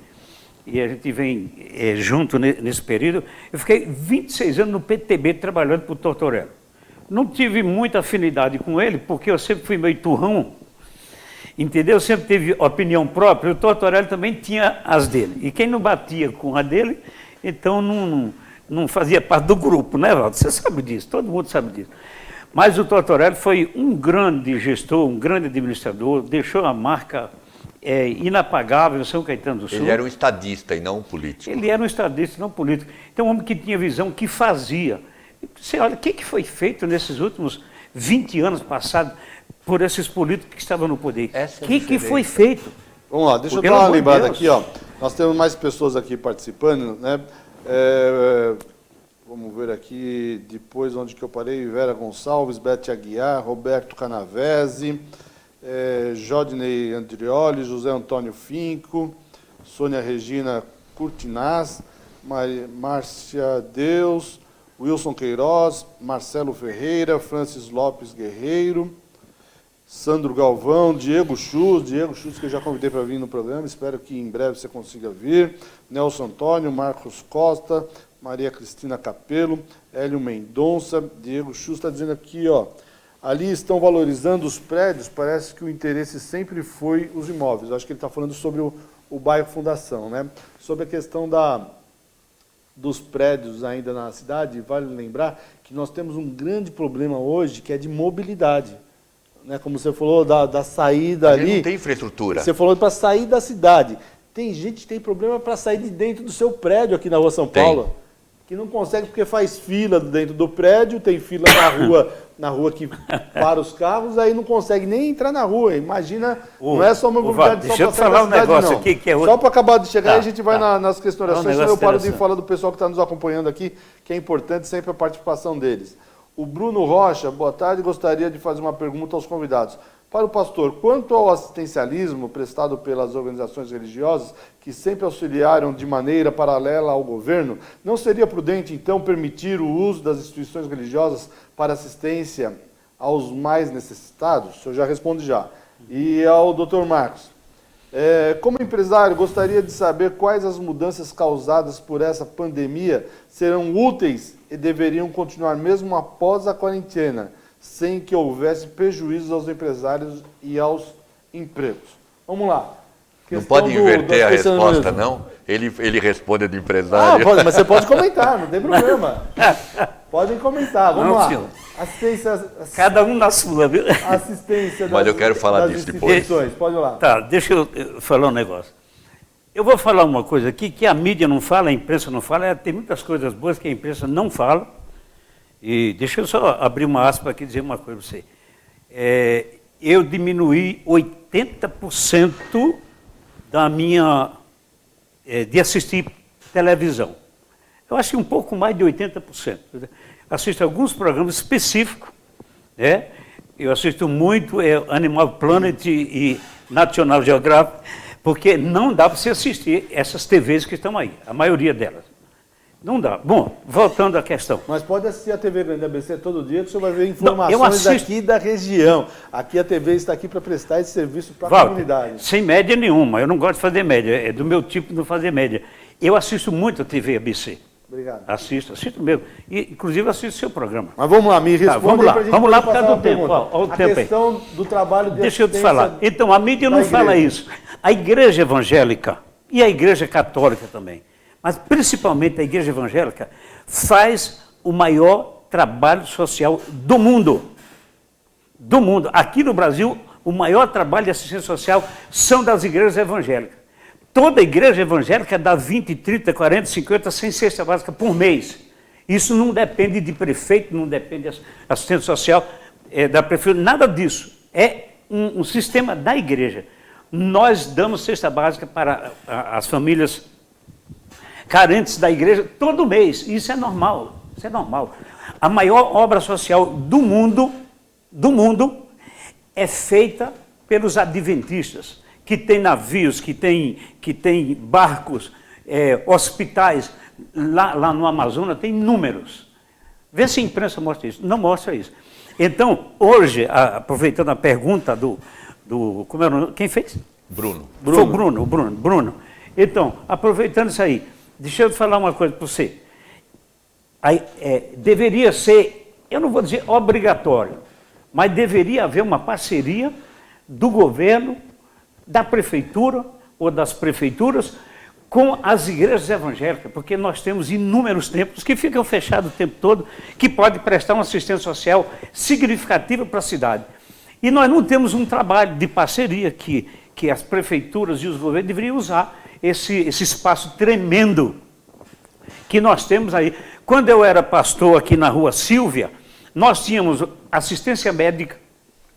a gente vem junto nesse período. Eu fiquei 26 anos no PTB trabalhando para o Tortorello. Não tive muita afinidade com ele, porque eu sempre fui meio turrão, entendeu? Eu sempre tive opinião própria, o Tortorello também tinha as dele. E quem não batia com a dele, então não fazia parte do grupo, né, Walter? Você sabe disso, todo mundo sabe disso. Mas o Tortorello foi um grande gestor, um grande administrador, deixou uma marca inapagável em São Caetano do Sul. Ele era um estadista e não um político. Ele era um estadista e não político. Então, um homem que tinha visão, que fazia. Você olha, o que foi feito nesses últimos 20 anos passados por esses políticos que estavam no poder? O que foi feito? Vamos lá, deixa eu dar uma lembrada aqui, ó. Nós temos mais pessoas aqui participando, né? Vamos ver aqui, depois onde que eu parei, Vera Gonçalves, Bete Aguiar, Roberto Canavese, Jodney Andrioli, José Antônio Finco, Sônia Regina Curtinaz, Márcia Deus, Wilson Queiroz, Marcelo Ferreira, Francis Lopes Guerreiro, Sandro Galvão, Diego Schutz que eu já convidei para vir no programa, espero que em breve você consiga vir, Nelson Antônio, Marcos Costa, Maria Cristina Capelo, Hélio Mendonça, Diego Schutz está dizendo aqui, ó, ali estão valorizando os prédios, parece que o interesse sempre foi os imóveis. Acho que ele está falando sobre o bairro Fundação, né? Sobre a questão dos prédios ainda na cidade, vale lembrar que nós temos um grande problema hoje, que é de mobilidade. Né? Como você falou, da saída ali. Não tem infraestrutura. Você falou para sair da cidade. Tem gente que tem problema para sair de dentro do seu prédio aqui na Rua São Paulo. Que não consegue porque faz fila dentro do prédio, tem fila na rua que para os carros, aí não consegue nem entrar na rua. Imagina, não é só uma mobilidade deixa só eu falar um negócio não. aqui que é outro. Só para acabar de chegar, a gente vai nas questões. Senão eu paro de falar do pessoal que está nos acompanhando aqui, que é importante sempre a participação deles. O Bruno Rocha, boa tarde, gostaria de fazer uma pergunta aos convidados. Para o pastor, quanto ao assistencialismo prestado pelas organizações religiosas, que sempre auxiliaram de maneira paralela ao governo, não seria prudente, então, permitir o uso das instituições religiosas para assistência aos mais necessitados? O senhor já responde já. E ao doutor Marcos, como empresário, gostaria de saber quais as mudanças causadas por essa pandemia serão úteis e deveriam continuar mesmo após a quarentena, sem que houvesse prejuízos aos empresários e aos empregos. Vamos lá. Não pode inverter a resposta, não? Ele responde do empresário. Pode, mas você pode comentar, não tem problema. Podem comentar, vamos lá. Senhor. Assistência... Cada um na sua, viu? Assistência Mas eu quero falar disso depois. Pode ir lá. Tá, deixa eu falar um negócio. Eu vou falar uma coisa aqui que a mídia não fala, a imprensa não fala, tem muitas coisas boas que a imprensa não fala. E deixa eu só abrir uma aspa aqui e dizer uma coisa para você. Eu diminuí 80% da minha... de assistir televisão. Eu acho que um pouco mais de 80%. Assisto alguns programas específicos, né? Eu assisto muito Animal Planet e National Geographic, porque não dá para você assistir essas TVs que estão aí, a maioria delas. Não dá. Bom, voltando à questão. Mas pode assistir a TV Grande ABC todo dia, que você vai ver informações daqui da região. Aqui a TV está aqui para prestar esse serviço para a comunidade. Sem média nenhuma, eu não gosto de fazer média, é do meu tipo não fazer média. Eu assisto muito a TV ABC. Obrigado. Assisto mesmo. E, inclusive, assisto o seu programa. Mas vamos lá, me responda vamos lá por causa do tempo. A questão do trabalho de Deixa eu te falar. Então, a mídia não fala isso. A igreja evangélica e a igreja católica também, mas principalmente a igreja evangélica, faz o maior trabalho social do mundo. Do mundo. Aqui no Brasil, o maior trabalho de assistência social são das igrejas evangélicas. Toda igreja evangélica dá 20, 30, 40, 50, 100 cestas básicas por mês. Isso não depende de prefeito, não depende de assistente social, da prefeitura, nada disso. É um sistema da igreja. Nós damos cesta básica para as famílias carentes da igreja todo mês. Isso é normal, isso é normal. A maior obra social do mundo é feita pelos adventistas, que tem navios, que tem barcos, hospitais, lá no Amazonas tem números. Vê se a imprensa mostra isso. Não mostra isso. Então, hoje, aproveitando a pergunta como era o nome? Quem fez? Bruno. Foi o Bruno. Então, aproveitando isso aí, deixa eu te falar uma coisa para você. Deveria ser, eu não vou dizer obrigatório, mas deveria haver uma parceria do governo, da prefeitura ou das prefeituras com as igrejas evangélicas, porque nós temos inúmeros templos que ficam fechados o tempo todo, que podem prestar uma assistência social significativa para a cidade. E nós não temos um trabalho de parceria que as prefeituras e os governos deveriam usar esse espaço tremendo que nós temos aí. Quando eu era pastor aqui na Rua Silvia, nós tínhamos assistência médica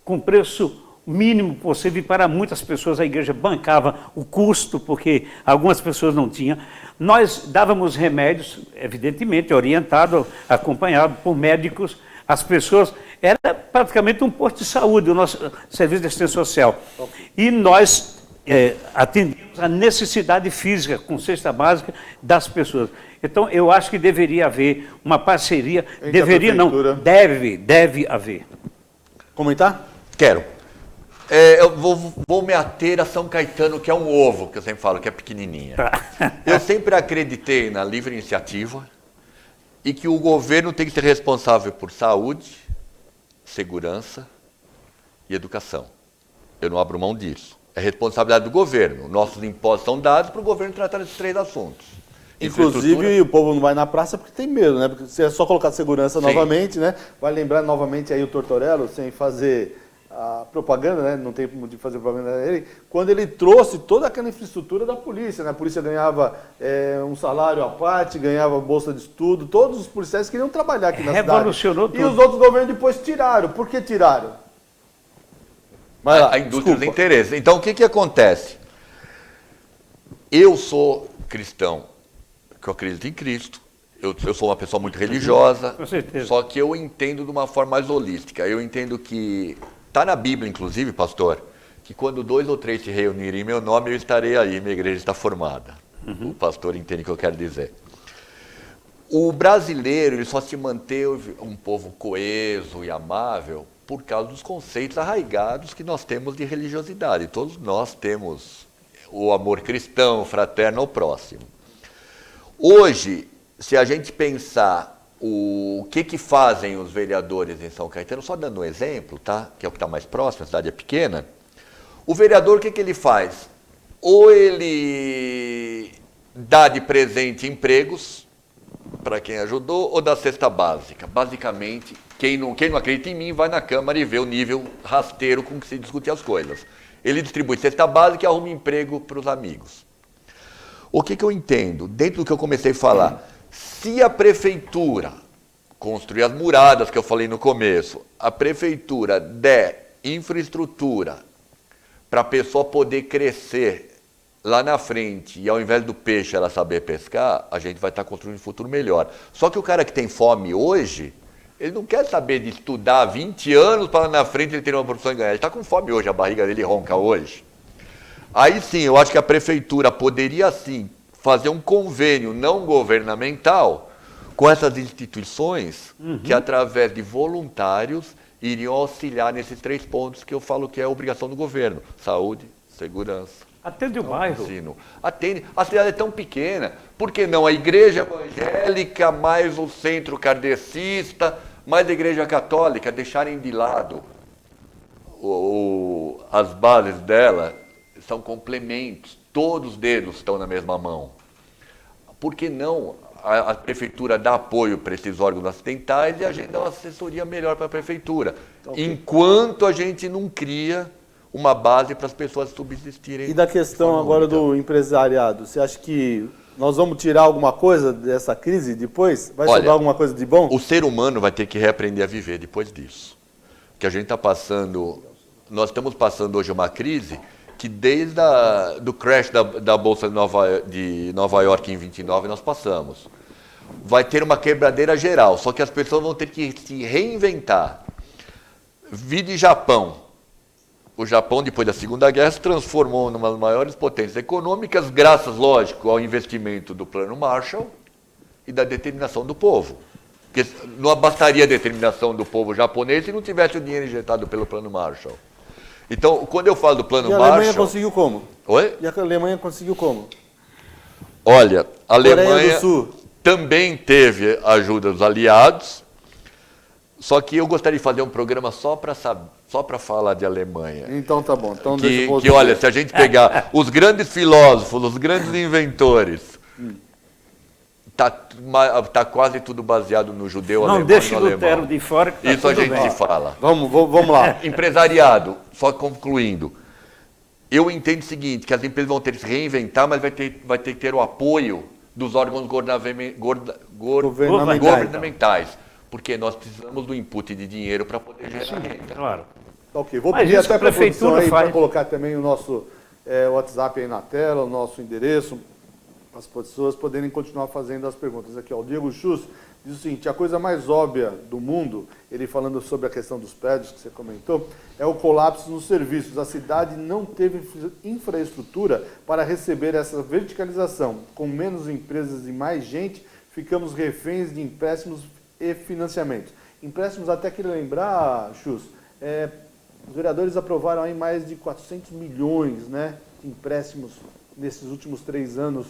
com preço mínimo possível, e para muitas pessoas a igreja bancava o custo, porque algumas pessoas não tinham. Nós dávamos remédios, evidentemente, orientado, acompanhado por médicos, as pessoas, era praticamente um posto de saúde, o nosso serviço de assistência social. E nós atendíamos a necessidade física, com cesta básica, das pessoas. Então, eu acho que deveria haver uma parceria, deve haver. Comentar? Quero. Eu vou me ater a São Caetano, que é um ovo, que eu sempre falo, que é pequenininha. Eu sempre acreditei na livre iniciativa e que o governo tem que ser responsável por saúde, segurança e educação. Eu não abro mão disso. É responsabilidade do governo. Nossos impostos são dados para o governo tratar esses 3 assuntos. Inclusive, o povo não vai na praça porque tem medo, né? Porque se é só colocar segurança novamente, né? Vai lembrar novamente aí o Tortorello, sem fazer a propaganda, né? Não tem de fazer propaganda dele, quando ele trouxe toda aquela infraestrutura da polícia, né? A polícia ganhava um salário à parte, ganhava bolsa de estudo, todos os policiais queriam trabalhar aqui na cidade. Revolucionou tudo. E os outros governos depois tiraram. Por que tiraram? Vai lá, a indústria desculpa. dos interesses. Então, o que acontece? Eu sou cristão, que eu acredito em Cristo. Eu sou uma pessoa muito religiosa. Com certeza. Só que eu entendo de uma forma mais holística. Eu entendo que está na Bíblia, inclusive, pastor, que quando 2 ou 3 se reunirem em meu nome, eu estarei aí, minha igreja está formada. O pastor entende o que eu quero dizer. O brasileiro, ele só se manteve um povo coeso e amável por causa dos conceitos arraigados que nós temos de religiosidade. Todos nós temos o amor cristão, fraterno ao próximo. Hoje, se a gente pensar o que fazem os vereadores em São Caetano, só dando um exemplo, tá? Que é o que está mais próximo, a cidade é pequena, o vereador, o que ele faz? Ou ele dá de presente empregos para quem ajudou, ou dá cesta básica. Basicamente, quem não acredita em mim vai na Câmara e vê o nível rasteiro com que se discute as coisas. Ele distribui cesta básica e arruma emprego para os amigos. O que eu entendo? Dentro do que eu comecei a falar, se a prefeitura construir as muradas que eu falei no começo, a prefeitura der infraestrutura para a pessoa poder crescer lá na frente e ao invés do peixe ela saber pescar, a gente vai estar construindo um futuro melhor. Só que o cara que tem fome hoje, ele não quer saber de estudar 20 anos para lá na frente ele ter uma profissão e ganhar. Ele está com fome hoje, a barriga dele ronca hoje. Aí sim, eu acho que a prefeitura poderia sim fazer um convênio não governamental com essas instituições que, através de voluntários, iriam auxiliar nesses 3 pontos que eu falo que é a obrigação do governo: saúde, segurança. Atende o bairro. Ensino. Atende. A cidade é tão pequena, por que não a igreja evangélica, mais o centro kardecista, mais a igreja católica, deixarem de lado as bases dela? São complementos, todos os dedos estão na mesma mão. Por que não a prefeitura dá apoio para esses órgãos acidentais e a gente dá uma assessoria melhor para a prefeitura, enquanto a gente não cria uma base para as pessoas subsistirem. E da questão agora do empresariado, você acha que nós vamos tirar alguma coisa dessa crise depois? Vai sobrar alguma coisa de bom? O ser humano vai ter que reaprender a viver depois disso. Que a gente está passando, nós estamos passando hoje uma crise que desde do crash da Bolsa de Nova York em 29 nós passamos. Vai ter uma quebradeira geral, só que as pessoas vão ter que se reinventar. Vide Japão. O Japão, depois da Segunda Guerra, se transformou numa das maiores potências econômicas, graças, lógico, ao investimento do Plano Marshall e da determinação do povo. Porque não bastaria a determinação do povo japonês se não tivesse o dinheiro injetado pelo Plano Marshall. Então, quando eu falo do Plano Marshall... E a Alemanha conseguiu como? Oi? E a Alemanha conseguiu como? Olha, a Coreia Alemanha do Sul também teve ajuda dos aliados, só que eu gostaria de fazer um programa só para falar de Alemanha. Então tá bom. Então Que olha, se a gente pegar os grandes filósofos, os grandes inventores, tá quase tudo baseado no judeu alemão. Não deixe no Lutero alemão. de fora. Que tá Isso a tudo gente bem. fala. Vamos lá. Empresariado, só concluindo. Eu entendo o seguinte, que as empresas vão ter que se reinventar, mas vai ter que ter o apoio dos órgãos governamentais. Porque nós precisamos do input de dinheiro para poder gerar renda. Claro. Ok, vou Mas pedir isso até a para a produção prefeitura aí para faz. colocar também o nosso WhatsApp aí na tela, o nosso endereço, para as pessoas poderem continuar fazendo as perguntas. Aqui, ó, o Diego Schuss diz o seguinte: a coisa mais óbvia do mundo, ele falando sobre a questão dos prédios que você comentou, é o colapso nos serviços. A cidade não teve infraestrutura para receber essa verticalização. Com menos empresas e mais gente, ficamos reféns de empréstimos e financiamentos. Empréstimos, até queria lembrar, Schuss, os vereadores aprovaram aí mais de 400 milhões, né, de empréstimos nesses últimos 3 anos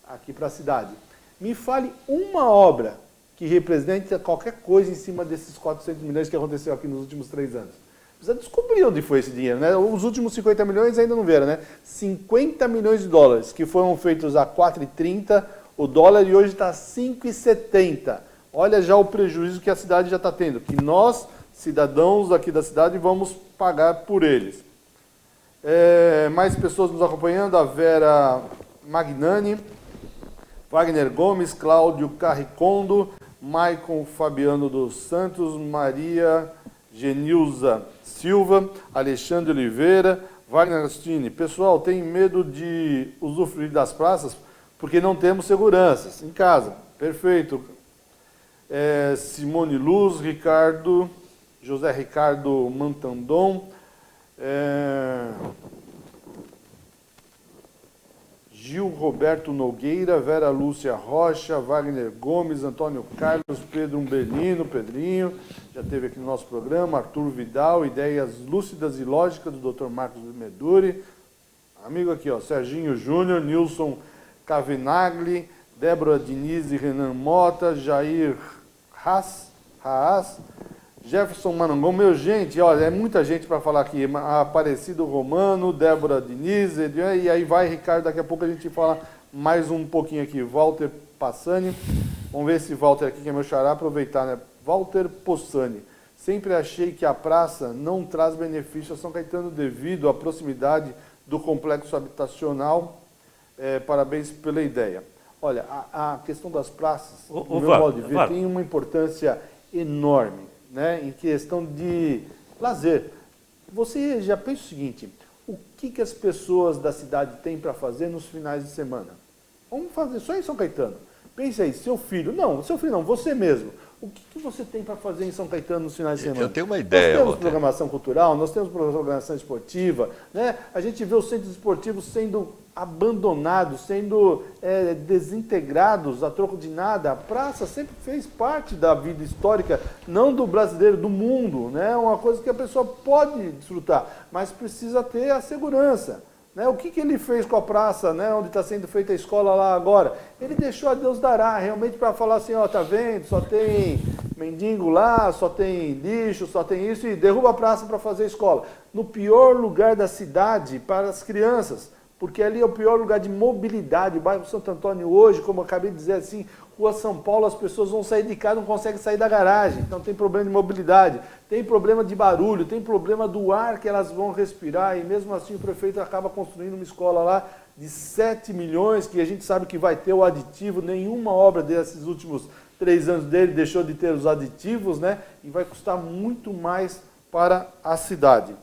aqui para a cidade. Me fale uma obra que representa qualquer coisa em cima desses 400 milhões que aconteceu aqui nos últimos 3 anos. Precisa descobrir onde foi esse dinheiro, né? Os últimos 50 milhões ainda não vieram, né? 50 milhões de dólares que foram feitos a 4,30 o dólar e hoje está 5,70. Olha já o prejuízo que a cidade já está tendo, que nós, cidadãos aqui da cidade, vamos pagar por eles. Mais pessoas nos acompanhando, a Vera Magnani, Wagner Gomes, Cláudio Carricondo, Maicon Fabiano dos Santos, Maria Genilza Silva, Alexandre Oliveira, Wagner Agostini. Pessoal, tem medo de usufruir das praças porque não temos seguranças em casa. Perfeito. Simone Luz, Ricardo, José Ricardo Mantandon, Gil Roberto Nogueira, Vera Lúcia Rocha, Wagner Gomes, Antônio Carlos, Pedro Umbelino, Pedrinho, já esteve aqui no nosso programa, Arthur Vidal, ideias lúcidas e lógicas do Dr. Marcos Meduri, amigo aqui, ó, Serginho Júnior, Nilson Cavenagli, Débora Diniz e Renan Mota, Jair Haas, Jefferson Manangão, meu gente, olha, é muita gente para falar aqui, Aparecido Romano, Débora Diniz, e aí vai, Ricardo, daqui a pouco a gente fala mais um pouquinho aqui, Walter Passani, vamos ver esse Walter aqui que é meu xará, aproveitar, né? Walter Possani, sempre achei que a praça não traz benefício a São Caetano devido à proximidade do complexo habitacional, parabéns pela ideia. Olha, a questão das praças, no meu modo de ver, tem uma importância enorme, né, em questão de lazer. Você já pensa o seguinte, o que as pessoas da cidade têm para fazer nos finais de semana? Vamos fazer só em São Caetano. Pense aí, seu filho não, você mesmo. O que você tem para fazer em São Caetano nos finais de semana? Eu tenho uma ideia. Nós temos programação cultural, nós temos programação esportiva, né? A gente vê os centros esportivos sendo abandonados, sendo desintegrados a troco de nada. A praça sempre fez parte da vida histórica, não do brasileiro, do mundo, né? Uma coisa que a pessoa pode desfrutar, mas precisa ter a segurança. Né? O que ele fez com a praça, né, onde está sendo feita a escola lá agora? Ele deixou a Deus dará, realmente para falar assim, ó, tá vendo, só tem mendigo lá, só tem lixo, só tem isso, e derruba a praça para fazer escola. No pior lugar da cidade para as crianças, porque ali é o pior lugar de mobilidade. O bairro Santo Antônio hoje, como eu acabei de dizer assim, Rua São Paulo, as pessoas vão sair de casa, não conseguem sair da garagem, então tem problema de mobilidade, tem problema de barulho, tem problema do ar que elas vão respirar, e mesmo assim o prefeito acaba construindo uma escola lá de 7 milhões, que a gente sabe que vai ter o aditivo, nenhuma obra desses últimos 3 anos dele deixou de ter os aditivos, né? E vai custar muito mais para a cidade.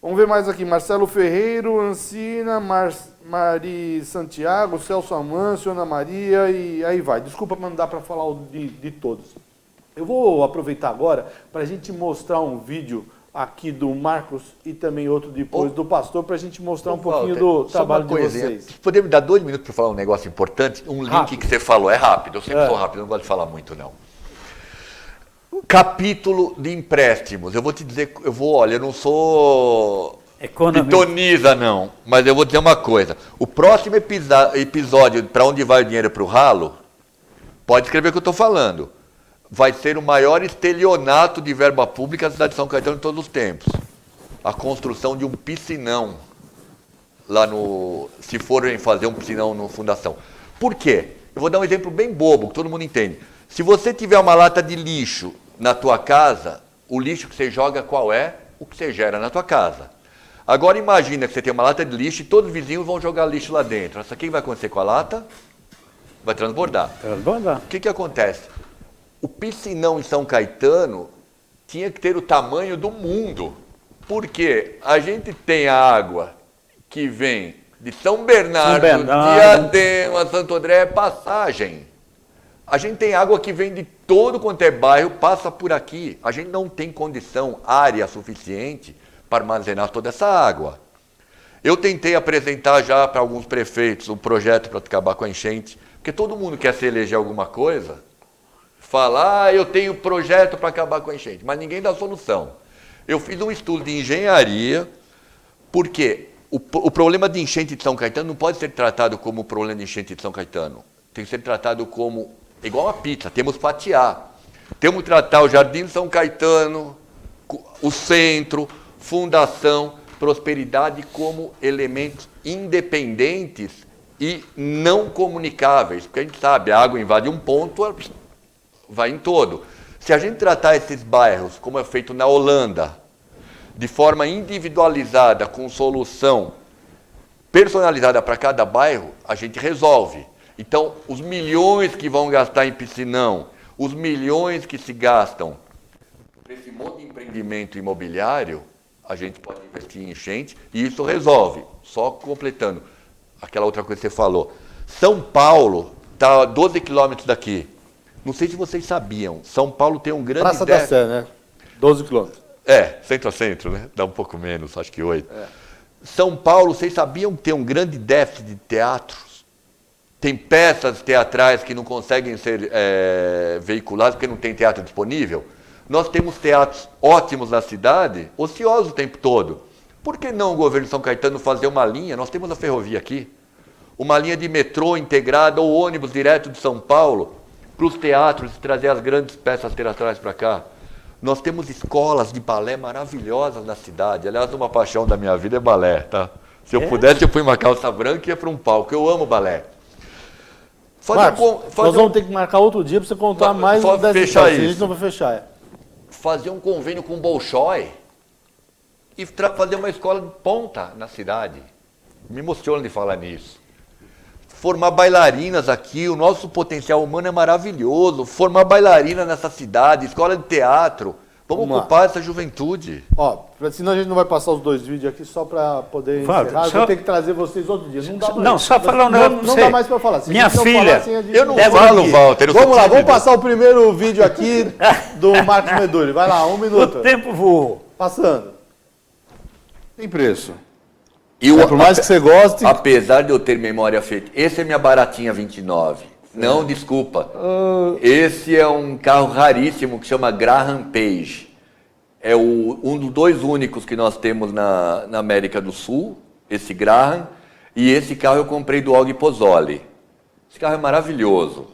Vamos ver mais aqui, Marcelo Ferreiro, Ancina, Mari Santiago, Celso Amâncio, Ana Maria, e aí vai. Desculpa, mas não dá para falar de todos. Eu vou aproveitar agora para a gente mostrar um vídeo aqui do Marcos e também outro depois do pastor, para a gente mostrar um pouquinho do trabalho de vocês. Poder me dar 2 minutos para falar um negócio importante? Um link que você falou, é rápido, eu sempre sou rápido, não gosto de falar muito não. Capítulo de empréstimos. Eu vou te dizer, olha, eu não sou pitoniza não, mas eu vou dizer uma coisa. O próximo episódio, para onde vai o dinheiro para o ralo, pode escrever o que eu estou falando. Vai ser o maior estelionato de verba pública da cidade de São Caetano de todos os tempos. A construção de um piscinão, lá no... se forem fazer um piscinão no Fundação. Por quê? Eu vou dar um exemplo bem bobo, que todo mundo entende. Se você tiver uma lata de lixo na tua casa, o lixo que você joga qual é? O que você gera na tua casa. Agora imagina que você tem uma lata de lixo e todos os vizinhos vão jogar lixo lá dentro. O que vai acontecer com a lata? Vai transbordar. O que acontece? O piscinão em São Caetano tinha que ter o tamanho do mundo. Porque a gente tem a água que vem de São Bernardo, Diadema, Santo André, Passagem. A gente tem água que vem de todo quanto é bairro, passa por aqui. A gente não tem condição, área suficiente para armazenar toda essa água. Eu tentei apresentar já para alguns prefeitos um projeto para acabar com a enchente, porque todo mundo quer se eleger alguma coisa, fala, eu tenho projeto para acabar com a enchente, mas ninguém dá solução. Eu fiz um estudo de engenharia, porque o problema de enchente de São Caetano não pode ser tratado como o problema de enchente de São Caetano. Tem que ser tratado como É igual uma pizza, temos que fatiar. Temos que tratar o Jardim São Caetano, o centro, Fundação, Prosperidade como elementos independentes e não comunicáveis. Porque a gente sabe, a água invade um ponto, ela vai em todo. Se a gente tratar esses bairros, como é feito na Holanda, de forma individualizada, com solução personalizada para cada bairro, a gente resolve. Então, os milhões que vão gastar em piscinão, os milhões que se gastam para esse monte de empreendimento imobiliário, a gente pode investir em enchente e isso resolve. Só completando aquela outra coisa que você falou. São Paulo está a 12 quilômetros daqui. Não sei se vocês sabiam, São Paulo tem um grande Praça da Sé, né? 12 quilômetros. Centro a centro, né? Dá um pouco menos, acho que 8. São Paulo, vocês sabiam que tem um grande déficit de teatros? Tem peças teatrais que não conseguem ser veiculadas porque não tem teatro disponível? Nós temos teatros ótimos na cidade, ociosos o tempo todo. Por que não o governo de São Caetano fazer uma linha? Nós temos a ferrovia aqui. Uma linha de metrô integrada ou ônibus direto de São Paulo para os teatros e trazer as grandes peças teatrais para cá. Nós temos escolas de balé maravilhosas na cidade. Aliás, uma paixão da minha vida é balé, tá? Se eu pudesse, eu punha uma calça branca e ia para um palco. Eu amo balé. Marcos, nós vamos ter que marcar outro dia para você contar mais dessa história. A gente não vai fechar. Fazer um convênio com o Bolshoi e fazer uma escola de ponta na cidade. Me emociona de falar nisso. Formar bailarinas aqui, o nosso potencial humano é maravilhoso. Formar bailarinas nessa cidade, escola de teatro. Vamos ocupar essa juventude. Ó, senão a gente não vai passar os 2 vídeos aqui só para poder encerrar. Eu vou ter que trazer vocês outro dia. Não dá mais. Não, só falar um negócio pra você. Não dá mais para falar. Minha filha, eu não falo, Walter. Vamos lá, vamos passar o primeiro vídeo aqui do Marcos Meduri. Vai lá, 1 minuto. O tempo voou. Passando. Tem preço. Por mais que você goste... Apesar de eu ter memória afetiva... Esse é minha baratinha 29. Não, desculpa. Esse é um carro raríssimo que chama Graham Page. É um dos 2 únicos que nós temos na América do Sul, esse Graham. E esse carro eu comprei do Og Pozzoli. Esse carro é maravilhoso.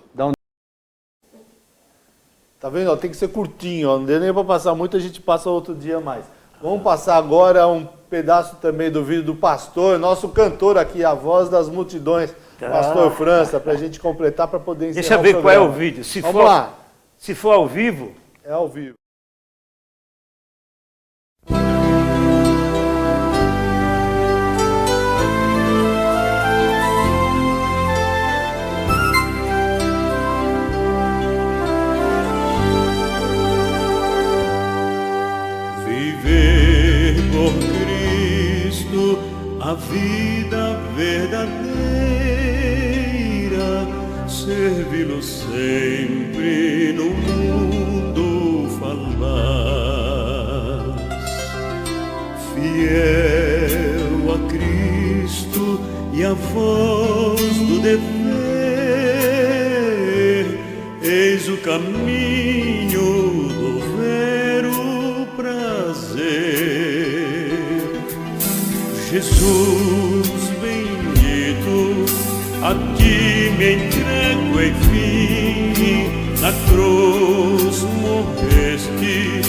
Tá vendo? Tem que ser curtinho. Não deu nem para passar muito, a gente passa outro dia mais. Vamos passar agora um pedaço também do vídeo do pastor, nosso cantor aqui, a voz das multidões, Pastor França, para a gente completar, para poder encerrar. Deixa eu ver qual é o vídeo. Vamos lá. Se for ao vivo... É ao vivo. A vida verdadeira, servi-lo sempre no mundo falaz. Fiel a Cristo e a voz do dever, eis o caminho do vero prazer. Jesus bendito, a ti me entrego, enfim, na cruz morreste.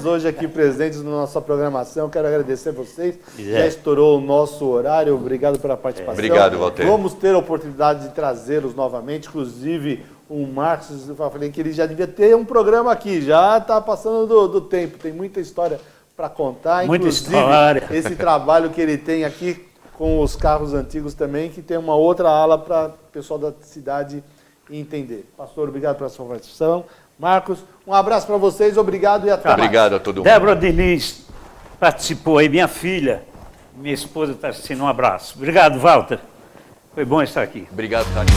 Hoje aqui presentes na nossa programação, quero agradecer a vocês. Já estourou o nosso horário, obrigado pela participação. Obrigado, Walter. Vamos ter a oportunidade de trazê-los novamente, inclusive o Marcos, eu falei que ele já devia ter um programa aqui, já está passando do tempo, tem muita história para contar, muita inclusive história. Esse trabalho que ele tem aqui com os carros antigos também, que tem uma outra ala para o pessoal da cidade entender. Pastor, obrigado pela sua participação. Marcos, um abraço para vocês, obrigado e até mais. Obrigado a todo mundo. Débora Diniz participou aí, minha filha, minha esposa está assistindo, um abraço. Obrigado, Walter. Foi bom estar aqui. Obrigado, Tati.